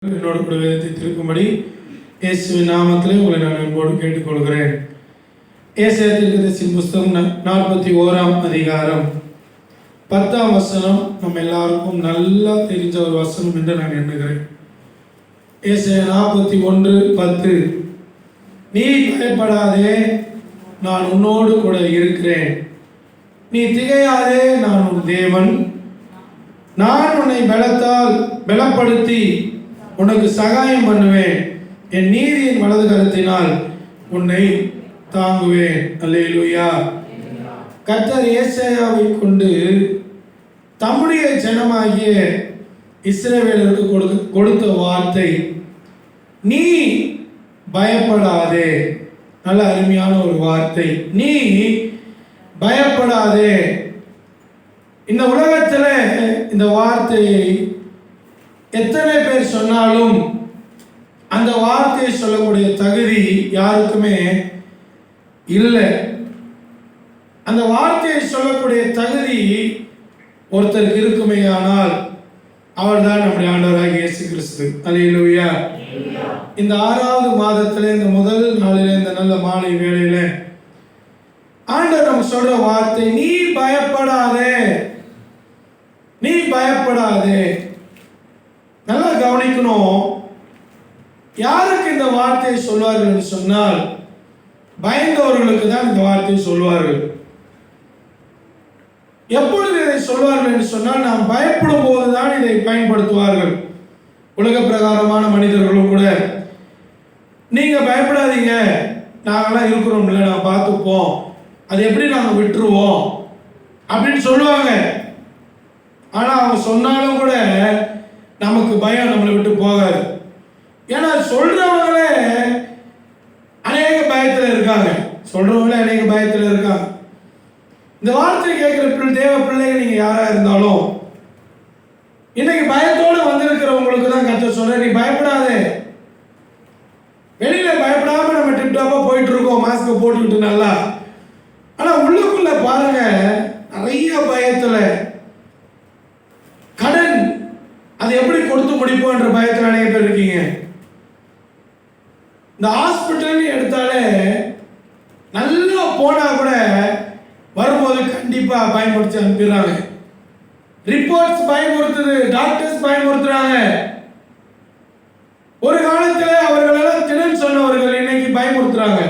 என்னோட கூட வேதத்தை திருக்கும்படி இயேசுவின் நாமத்திலே உங்களை நான் அன்போடு கேட்டுக்கொள்கிறேன். ஏசாயா தீர்க்கதரிசியின் புஸ்தகம் 41ஆம் அதிகாரம் 10ஆம் வசனம் நம்ம எல்லாருக்கும் நல்லா தெரிஞ்ச ஒரு வசனம் என்று நான் எண்ணுகிறேன். ஏசாயா 41:10 நீ பயப்படாதே, நான் உன்னோடு கூட இருக்கிறேன். நீ திகையாதே, நான் உன் தேவன். நான் உன்னை பலப்படுத்தி உனக்கு சகாயம் பண்ணுவேன். என் நீதியின் வலது கரத்தினால் உன்னை தாங்குவேன். அல்லேலூயா. கர்த்தர் ஏசாயாவை கொண்டு தம்முடைய ஜனமாகிய இஸ்ரவேலருக்கு கொடுத்த வார்த்தை, நீ பயப்படாதே. நல்ல அருமையான ஒரு வார்த்தை. நீ பயப்படாதே. இந்த உலகத்தில் இந்த வார்த்தையை எத்தனை பேர் சொன்னாலும் அந்த வார்த்தையை சொல்லக்கூடிய தகுதி யாருக்குமே இல்லை. அந்த வார்த்தையை சொல்லக்கூடிய தகுதி ஒருத்தருக்கு இருக்குமே ஆனால் அவர் தான் நம்முடைய ஆண்டவராகிய இயேசு கிறிஸ்து. அல்லேலூயா. இந்த 6வது மாதத்தில் இந்த முதல் நாளில் இந்த நல்ல மாலை வேளையில ஆண்டவர் நம்ம சொல்ற வார்த்தை, நீ பயப்படாதே, நீ பயப்படாதே. நல்லா கவனிக்கணும். யாருக்கு இந்த வார்த்தையை சொல்வார்கள் என்று சொன்னால் பயந்தவர்களுக்கு தான் இந்த வார்த்தையை சொல்வார்கள். எப்பொழுது இதை சொல்வார்கள் என்று சொன்னால் நாம் பயப்படும் போதுதான் இதை பயன்படுத்துவார்கள். உலக பிரகாரமான மனிதர்களும் கூட நீங்க பயப்படாதீங்க, நாங்கெல்லாம் இருக்கிறோம், இல்லை நான் பார்த்துப்போம், அது எப்படி நாங்கள் விட்டுருவோம் அப்படின்னு சொல்லுவாங்க. ஆனா அவங்க சொன்னாலும் கூட நமக்கு பயம் நம்மளை விட்டு போகாது. ஏன்னா சொல்றவங்களே அநேக பயத்தில் இருக்காங்க. இந்த வார்த்தை கேட்கிற தேவ பிள்ளைகள் நீங்க யாரா இருந்தாலும் இன்னைக்கு பயத்தோடு வந்திருக்கிறவங்களுக்கு தான் கர்த்தர் சொல்ற, நீ பயப்படாதே. வெளியில பயப்படாம நம்ம டிப்டாப்பா போயிட்டு இருக்கோம், மாஸ்க போட்டுக்கிட்டு நல்லா. ஆனா உள்ளுக்குள்ள பாருங்க, நிறைய பயத்துல கடன் அதை எப்படி கொடுத்து முடிப்போன்ற பயத்தில் அநேக பேர் இருக்கீங்க. இந்த ஹாஸ்பிட்டல் எடுத்தாலே நல்லா போனா கூட வரும்போது கண்டிப்பா பயன்படுத்தி அனுப்பிடுறாங்க. Reports பயமுறுத்துது, doctors பயமுறுத்துறாங்க. ஒரு காலத்தில் அவர்களெல்லாம் திடன் சொன்னவர்கள் இன்னைக்கு பயமுறுத்துறாங்க.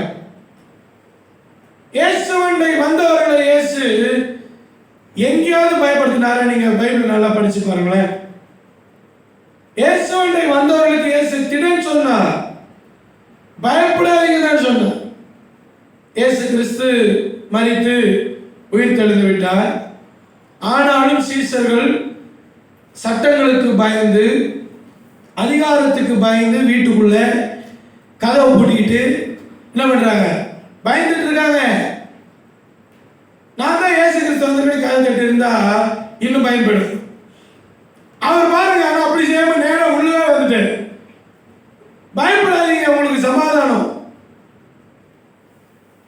இயேசுவண்டை வந்தவர்களை இயேசு எங்கேயாவது பயப்படுத்தினார? நீங்க பைபிள் நல்லா படிச்சு பாருங்களேன். இயேசுவண்டை வந்தவர்களுக்கு இயேசு திடன் சொன்னார், பயப்படாதீங்க தான் சொன்னார். இயேசு கிறிஸ்து மரித்து உயிர் தெழுந்து விட்டார். ஆனாலும் சீசர்கள் சட்டங்களுக்கு பயந்து, அதிகாரத்துக்கு பயந்து வீட்டுக்குள்ள கதவை பூட்டிக்கிட்டு என்ன பண்றாங்க? பயந்துட்டு இருக்காங்க. நான் தான் இயேசு கிறிஸ்து வந்து கதவை தட்டி இருந்தா இன்னும் பயன்படும். அவர் பாருங்க, ஆனா அப்படி செய்யாம நேரம் உள்ளே வந்துட்டாரு. பயப்படாதீங்க, உங்களுக்கு சமாதானம்.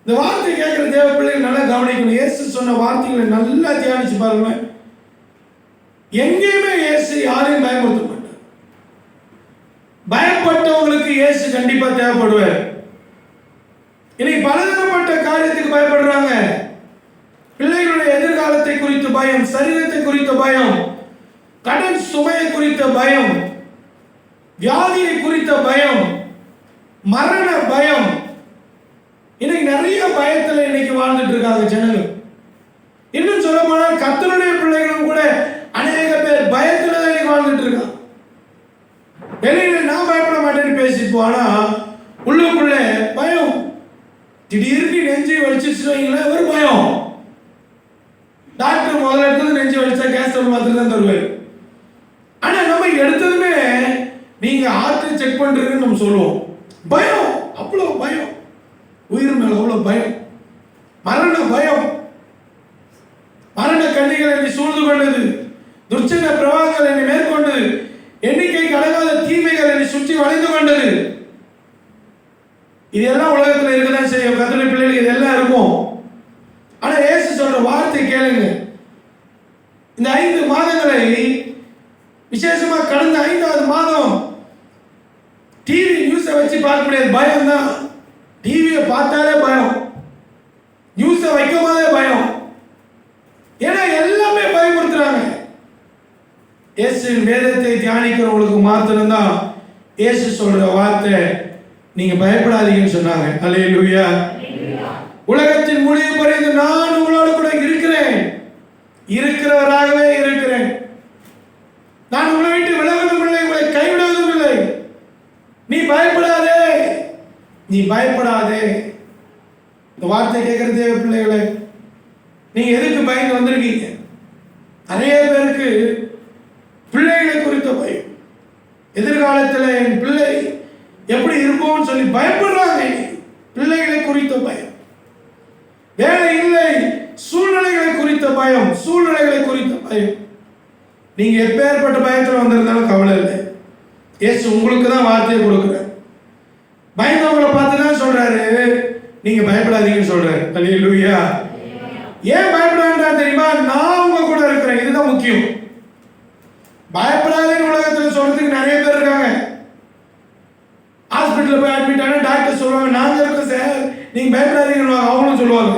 இந்த வார்த்தை கேட்கிற தேவ பிள்ளைகள் நல்லா கவனிக்கணும். இயேசு சொன்ன வார்த்தைகளை நல்லா தியானிச்சு பாருங்க. எங்கேயுமே இயேசு யாரையும் பயப்படுத்த மாட்டார். பயப்பட்டவங்களுக்கு இயேசு கண்டிப்பா தேவைப்படுவார். இன்னைக்கு பலதரப்பட்ட காரியத்துக்கு பயப்படுறாங்க. பிள்ளைகளுடைய எதிர்காலத்தை குறித்த பயம், சரீரத்தை குறித்த பயம், கடன் சுமையை குறித்த பயம், வியாதியை குறித்த பயம், மரண பயம். இன்னைக்கு நிறைய பயத்தில் இன்னைக்கு வாழ்ந்துட்டு இருக்காங்க ஜனங்கள். இன்னும் சொல்ல போனால் கர்த்தருடைய பிள்ளைகளும் கூட அநேக பேர் பயத்தில் தான் இன்னைக்கு வாழ்ந்துட்டு இருக்காங்க. வெளியில நான் பயப்பட மாட்டேன்னு பேசிப்போம், ஆனா உள்ளுக்குள்ள பயம். திடீர்னு நெஞ்சை வலிச்சுங்களா ஒரு பயம். டாக்டர் முதல்ல எடுத்தது நெஞ்சு வலிச்சா கேஸ் மாத்திரம் தான் தருவார். ஆனா நம்ம எடுத்ததுமே நீங்க ஆர்ட் செக் பண்றீங்கன்னு நம்ம சொல்லுவோம். பயம், அவ்வளவு பயம். உயிர் மேல அவ்வளவு பயம். மரண பயம். மரண கண்ணிகள் என்னை சூழ்ந்து கொண்டது, துர்ச்சன பிரவாகங்கள் என்னை மேற்கொண்டது, எண்ணிக்கைக்கு அடங்காத தீமைகள் என்னை சுற்றி வளைந்து கொண்டது. இதெல்லாம் உலகத்தில் இருக்கதான் செய்யும். கர்த்தருடைய பிள்ளைகளுக்கு இதெல்லாம் இருக்கும். ஆனா இயேசு சொல்ற வார்த்தை கேளுங்க. இந்த 5 மாதங்களை விசேஷமா கடந்த 5வது மாதம் நியூஸை வச்சு பார்க்க முடியாது, பயம் தான். டிவியை பார்த்தாலே பயம், நியூஸை வைக்கும் போதே பயம். ஏன்னா எல்லாமே பயமுறுத்துறாங்க. இயேசுவின் வேதத்தை தியானிக்கிறவங்களுக்கு மாத்திரம்தான் இயேசு சொல்ற வார்த்தை, நீங்க பயப்படாதீங்கன்னு சொன்னாங்க. அல்லேலூயா. உலகத்தின் முடிவு பரிந்து நான் உங்களோடு கூட இருக்கிறேன், இருக்கிறவராகவே இருக்கிறேன். நான் உங்களை விட்டு விலகுவதும் இல்லை, உங்களை கைவிடுவதும் இல்லை. நீ பயப்படாதே, நீ பயப்படாதே. இந்த வார்த்தை கேட்கிற தேவ பிள்ளைகளே, நீங்க எதுக்கு பயந்து வந்திருக்கீங்க? நிறைய பேருக்கு பிள்ளைகளை குறித்த பயம், எதிர்காலத்தில் என் பிள்ளை எப்படி இருக்கும்னு சொல்லி பயப்படுறாங்க. பிள்ளைகளை குறித்த பயம், வேலை இல்லை, சூழ்நிலைகளை குறித்த பயம், சூழ்நிலைகளை குறித்த பயம். நீங்க எப்பேற்பட்ட பயத்தில் வந்திருந்தாலும் கவலை இல்லை, இயேசு உங்களுக்கு தான் வார்த்தையை கொடுக்குறார். பயந்தவங்களை பார்த்து தான் சொல்றாரு, நீங்க பயப்படாதீங்கன்னு சொல்றாரு. அல்லேலூயா. ஏன் பயப்படாண்டா தெரியுமா? நான் உங்க கூட இருக்கிறேன், இதுதான் முக்கியம். பயப்படாதீங்க உலகத்தில் சொல்றதுக்கு நிறைய பேர் இருக்காங்க. ஹாஸ்பிட்டல் போய் அட்மிட் ஆனா டாக்டர் சொல்லுவாங்க, நாங்க இருக்கோம் சார், நீங்க பயப்படாதீங்கன்னு அவங்களும் சொல்லுவாங்க.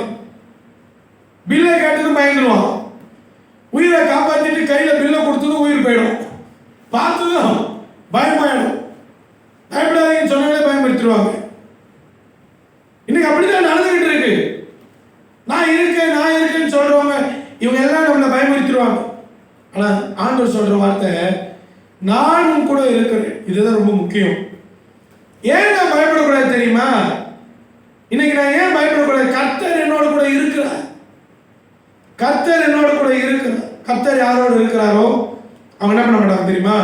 பில்லை கேட்டதும் பயந்துருவான். உயிரை காப்பாற்றிட்டு கையில பில்லை கொடுத்ததும் உயிர் போயிடும், பார்த்ததும் பயமாயிடும். பயப்படாதீங்கன்னு சொன்னாலே பயன்படுத்திடுவாங்க. இன்னைக்கு அப்படிதான் நடந்துகிட்டு இருக்கு. நான் இருக்கேன்னு சொல்றவங்க இவங்க எல்லாம் நம்மளை பயமுறுத்திடுவாங்க. ஆனா ஆண்டவர் சொல்ற வார்த்தை, நான் உன் கூட இருக்கிறேன். இதுதான் ரொம்ப முக்கியம். ஏன் நான் பயப்படக்கூடாது தெரியுமா? இன்னைக்கு நான் ஏன் பயப்படக்கூடாது? கர்த்தர் என்னோட கூட இருக்கிறார். கர்த்தர் என்னோட கூட இருக்கிறார். கர்த்தர் யாரோட இருக்கிறாரோ அவங்க என்ன பண்ண மாட்டாங்க தெரியுமா?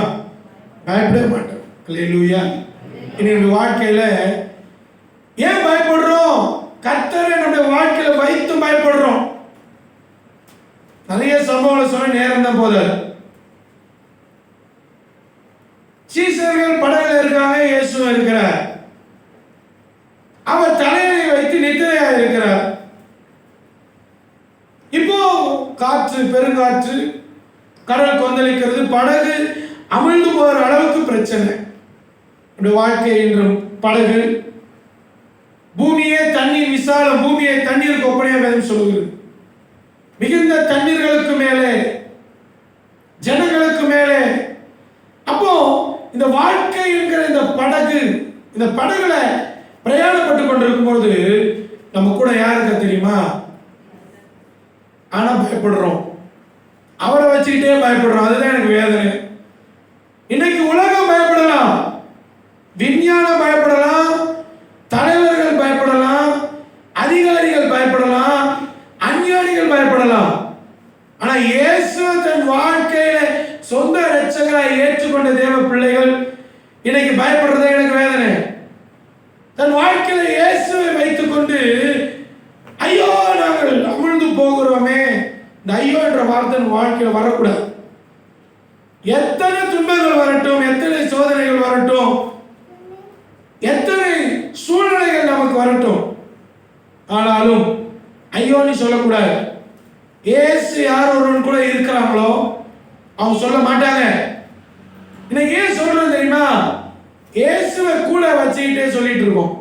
பயப்படவே மாட்டாங்க. அல்லேலூயா. இன்னைக்கு வாழ்க்கையில ஏன் பயப்படுறோம்? கர்த்தரை நம்முடைய வாழ்க்கையில வைத்து பயப்படுறோம். நிறைய சம்பவங்களை சொன்ன நேரம் தான் போதாது. சீசர்கள் படகுல இருக்காங்க, இயேசுவும் இருக்கிறார். அவர் தலையை வைத்து நித்திரையா இருக்கிறார். இப்போ காற்று, பெருங்காற்று, கடல் கொந்தளிக்கிறது, படகு அமிழ்ந்து போகிற அளவுக்கு பிரச்சனை. வாழ்க்கை என்றும் படகு, பூமியே தண்ணீர் விசாலம், பூமியை தண்ணீருக்கு ஒப்பனையாக வேதம் சொல்லுகிறது. மிகுந்த தண்ணீர்களுக்கு மேலே, ஜனங்களுக்கு மேலே. அப்போ இந்த வாழ்க்கை என்கிற இந்த படகு, இந்த படகுல பிரயாணப்பட்டு கொண்டிருக்கும் பொழுது நம்ம கூட யாருக்க தெரியுமா? ஆனா பயப்படுறோம், அவரை வச்சுக்கிட்டே பயப்படுறோம். அதுதான் எனக்கு வேதனை. இன்னைக்கு உலகம் பயப்படலாம், விஞ்ஞானம் பயப்படலாம், தலைவர்கள் பயப்படலாம், அதிகாரிகள் பயப்படலாம், அஞ்ஞானிகள் பயப்படலாம். ஆனா இயேசு தன் வாழ்க்கையில சொந்த இரட்சகராய் ஏற்றுக்கொண்ட தேவ பிள்ளைகள் இன்னைக்கு பயப்படுறதே எனக்கு வேதனை. தன் வாழ்க்கையில இயேசுவை வைத்துக் கொண்டு ஐயோ நாங்கள் அமிழ்ந்து போகிறோமே, இந்த ஐயோ என்ற வார்த்தை வாழ்க்கையில் வரக்கூடாது. எத்தனை துன்பங்கள் வரட்டும், எத்தனை சோதனைகள் வரட்டும், எத்தனை சூழ்நிலைகள் நமக்கு வரட்டும், ஆனாலும் ஐயோன்னு சொல்லக்கூடாது. இயேசு யார் ஒருவன் கூட இருக்கிறாங்களோ அவங்க சொல்ல மாட்டாங்க. இன்னைக்கு ஏன் சொல்றது தெரியுமா? இயேசுவை கூட வச்சுக்கிட்டே சொல்லிட்டு இருக்கோம்.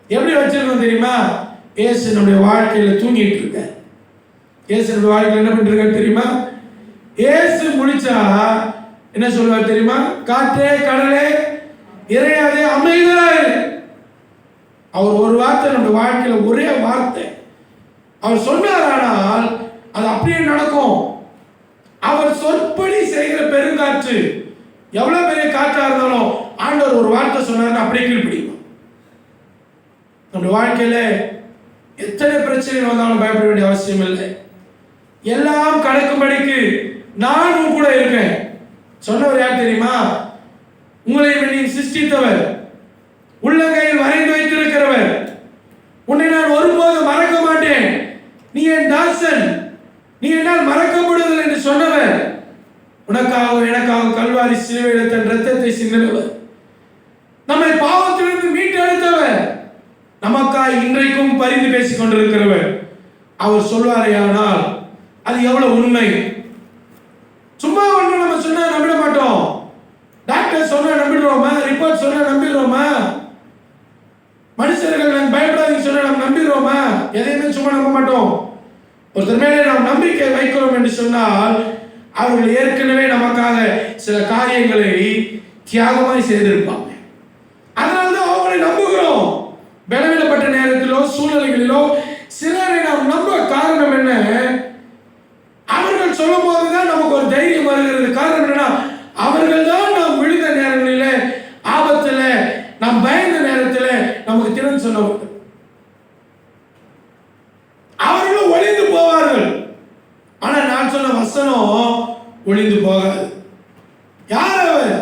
எப்படி வச்சிருக்கோம் தெரியுமா? இயேசு நம்முடைய வாழ்க்கையில தூங்கிட்டு இருக்க, இயேசு நம்முடைய வாழ்க்கையில என்ன பண்ணிட்டு இருக்க தெரியுமா? இயேசு முடிச்சா என்ன சொல்லுவார் தெரியுமா? காற்றே கடலே இறையாதே அமைதியாய். அவர் ஒரு வார்த்தை நம்முடைய வாழ்க்கையில, ஒரே வார்த்தை அவர் சொன்னார், ஆனால் அது அப்படியே நடக்கும். அவர் சொற்படி செய்கிற பெருங்காற்று எவ்வளவு பெரிய காற்றா இருந்தாலும் ஆண்டவர் ஒரு வார்த்தை சொன்னார், அப்படியே கீழ்பிடிக்கும். நம்முடைய வாழ்க்கையில எத்தனை பிரச்சனை வந்தாலும் பயப்பட வேண்டிய அவசியம் இல்லை. எல்லாம் கடக்கும்படிக்கு நான் உன் கூட இருக்கேன் சொன்னவர் யார் தெரியுமா? உங்களை நீ சிருஷ்டித்தவர், உள்ளங்கையில் வரைந்து வைத்திருக்கிறவர், உன்னை நான் ஒருபோதும் மறக்க மாட்டேன், நீ என் தாசன், நீ என்னால் மறக்கப்படுவதில்லை என்று சொன்னவர், உனக்காக எனக்காக கல்வாரி சிலுவையில் தன் ரத்தத்தை சிந்தினவர், நம்மை பாவத்திலிருந்து மீட்டெடுத்தவர், நமக்காய் இன்றைக்கும் பரிந்து பேசிக் கொண்டிருக்கிறவர். அவர் சொல்வாரையானால் அது எவ்வளவு உண்மை. சும்மா ஒன்று நம்ம சொன்னா நம்பிட மாட்டோம். டாக்டர் சொன்னா நம்பிடுவோமா? ரிப்போர்ட் சொன்னா நம்பிடுவோமா? நம்பிடுறோமா? எதையுமே சும்மா நம்ப மாட்டோம். ஒருத்தர் மேலே நாம் நம்பிக்கை வைக்கிறோம் என்று சொன்னால் அவர்கள் ஏற்கனவே நமக்காக சில காரியங்களை தியாகமாய் செய்திருப்பாங்க. அதனால்தான் அவங்களை நம்புகிறோம். பலவீனப்பட்ட நேரத்திலோ சூழ்நிலைகளிலோ சிலரை நாம் நம்ப காரணம் என்ன? அவர்கள் சொல்லும் போதுதான் நமக்கு ஒரு தைரியம் வருகிறது. காரணம் என்னன்னா, அவர்கள் தான் நாம் விழுந்த நேரங்களில, ஆபத்துல, நாம் பயந்த நேரத்தில் நமக்கு திறன் சொன்னவர்கள். அவர்களும் ஒளிந்து போவார்கள். ஆனா நான் சொன்ன வசனம் ஒளிந்து போகாது. யார் அவர்?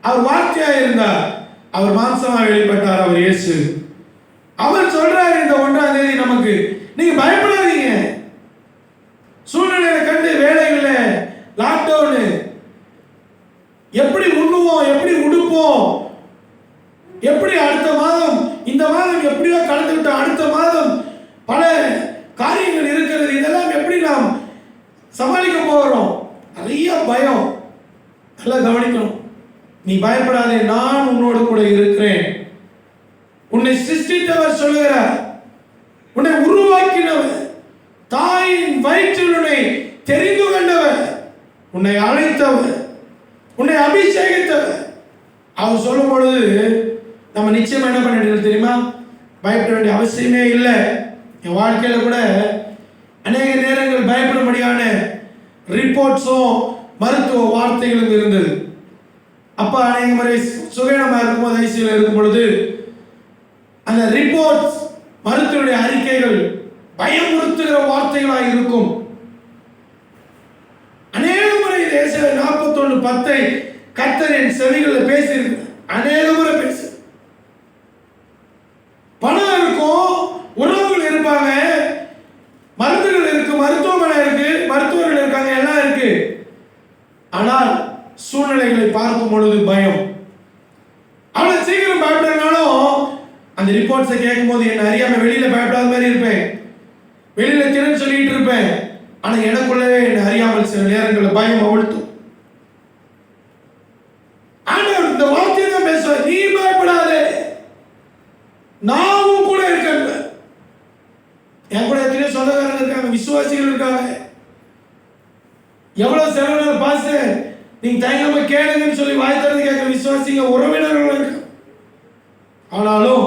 அவர் வார்த்தையா இருந்தார், அவர் மாம்சமா வெளிப்பட்டார், அவர் இயேசு. அவர் சொல்றாரு இந்த 1ஆம் தேதி நமக்கு, நீங்க பயப்படாதீங்க. சூழ்நிலையை கண்டு வேலைகள்ல லாக்டவுன், எப்படி உண்ணுவோம், எப்படி உடுப்போம், எப்படி அடுத்த மாதம், இந்த மாதம் எப்படியோ கலந்து விட்டோம், அடுத்த மாதம் பல காரியங்கள் இருக்கிறது, இதெல்லாம் எப்படி நாம் சமாளிக்க போகிறோம்? நிறைய பயம். நல்லா கவனிக்கணும். நீ பயப்படாதே, நான் உன்னோடு கூட இருக்கிறேன். உன்னை சிருஷ்டித்தவர் சொல்லுகிறார், உன்னை உருவாக்கினவர், தாயின் வயிற்றில் உன்னை தெரிந்து கொண்டவர், உன்னை அழைத்தவர், உன்னை அபிஷேகித்தவர். அவர் சொல்லும் பொழுது நம்ம நிச்சயம் என்ன பண்ணிட்டு தெரியுமா? பயப்பட வேண்டிய அவசியமே இல்லை. என் வாழ்க்கையில் கூட அநேக நேரங்கள் பயப்படும்படியான ரிப்போர்ட்ஸும் மருத்துவ வார்த்தைகளும் இருந்தது. அப்பா அநேக முறை சுகேனமாக இருக்கும்போது, ஐசியூவில் இருக்கும் பொழுது அந்த ரிப்போர்ட்ஸ், மருத்துவருடைய அறிக்கைகள் பயமுறுத்துகிற வார்த்தைகளாக இருக்கும். அநேக முறை 41:10 கர்த்தர் என் செவிகளில் பேசியிருக்கு. அநேக முறை பேசு. பணம் இருக்கும், உறவுகள் இருப்பாங்க, மருந்துகள் இருக்கு, மருத்துவமனை இருக்கு, மருத்துவர்கள் இருக்காங்க, எல்லாம் இருக்கு. ஆனால் சூழ்நிலைகளை பார்க்கும் பொழுது பயம். அவ்வளவு சீக்கிரம் பயப்படுறதுனாலும் அந்த ரிப்போர்ட்ஸை கேட்கும் போது என்ன அறியாம வெளியில பயப்படாத மாதிரி இருப்பேன், வெளியில திறன் சொல்லிட்டு இருப்பேன். ஆனா எனக்குள்ளவே என்ன அறியாமல் சில நேரங்களில் பயம் அவிழ்த்தும். ஆண்டவர் இந்த வார்த்தையை தான் பேசுவார், நீ பயப்படாதே, நான் கூட இருக்கேன். என் கூட எத்தனையோ சொந்தக்காரங்க இருக்காங்க, விசுவாசிகள் இருக்காங்க. எவ்வளவு செலவு பாச நீங்க தயங்காம கேளுங்கன்னு சொல்லி வாய் திறந்து கேட்கிற விசுவாசிங்க, உறவினர்கள் இருக்காங்க. ஆனாலும்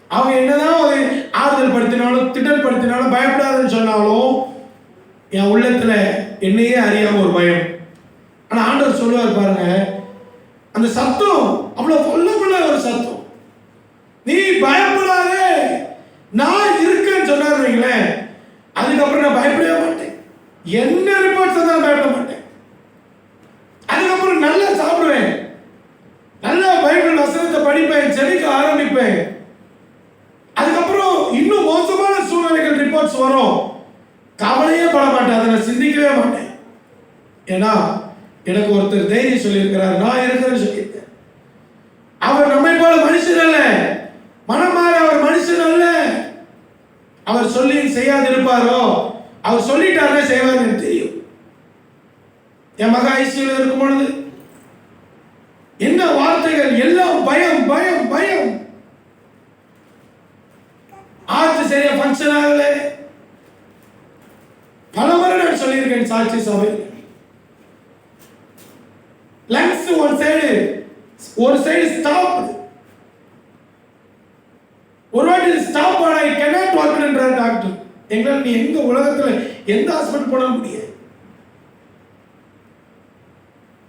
அவங்க என்னதான் ஒரு ஆறுதல் படுத்தினாலும், திட்டல் படுத்தினாலும், பயப்படாதுன்னு சொன்னாலும் என் உள்ளத்துல என்னையே அறியாம ஒரு பயம். ஆனா ஆண்டவர் சொல்லுவார் பாருங்க, அந்த சத்தம் அவ்வளவு கொல்லக்குள்ள ஒரு சத்தம், நீ பயப்படாதே நான் இருக்கேன்னு சொன்னார் வைங்களேன். அதுக்கப்புறம் நான் பயப்படவே மாட்டேன். என்ன ரிப்போர்ட்ஸ் தான் பயப்பட மாட்டேன். அதுக்கப்புறம் நல்லா சாப்பிடுவேன், நல்லா பைபிள் வசனத்தை படிப்பேன், ஜெபிக்க ஆரம்பிப்பேன். அதுக்கப்புறம் இன்னும் மோசமான சூழ்நிலைகள் ரிப்போர்ட்ஸ் வரும், கவலையே பட மாட்டேன், அதை நான் சிந்திக்கவே மாட்டேன். ஏன்னா எனக்கு ஒருத்தர் தைரியம் சொல்லியிருக்கிறார், நான் இருக்கிறேன்னு சொல்லியிருக்கேன். அவர் நம்மை போல மனுஷன் அல்ல, மனமாற அவர் மனுஷன் அல்ல. அவர் சொல்லி செய்யாதிருப்பாரோ? அவர் சொல்லிட்டாரே செய்வார் எனக்கு தெரியும். என் மகா ஐசியூல இருக்கும் பொழுது என்ன வார்த்தைகள், எல்லாம் பயம் பயம் பயம். ஆத்து சரியா ஃபங்க்ஷன் ஆகல. பல முறை நான் சொல்லியிருக்கேன் சாட்சி சபை. லங்ஸ் ஒரு சைடு ஸ்டாப், ஒரு வாட்டி ஸ்டாப் ஆனா ஐ கேனாட் வாக் என்றார் டாக்டர். எங்களால் நீ எங்க உலகத்துல எந்த ஹாஸ்பிட்டல் போட முடியாது,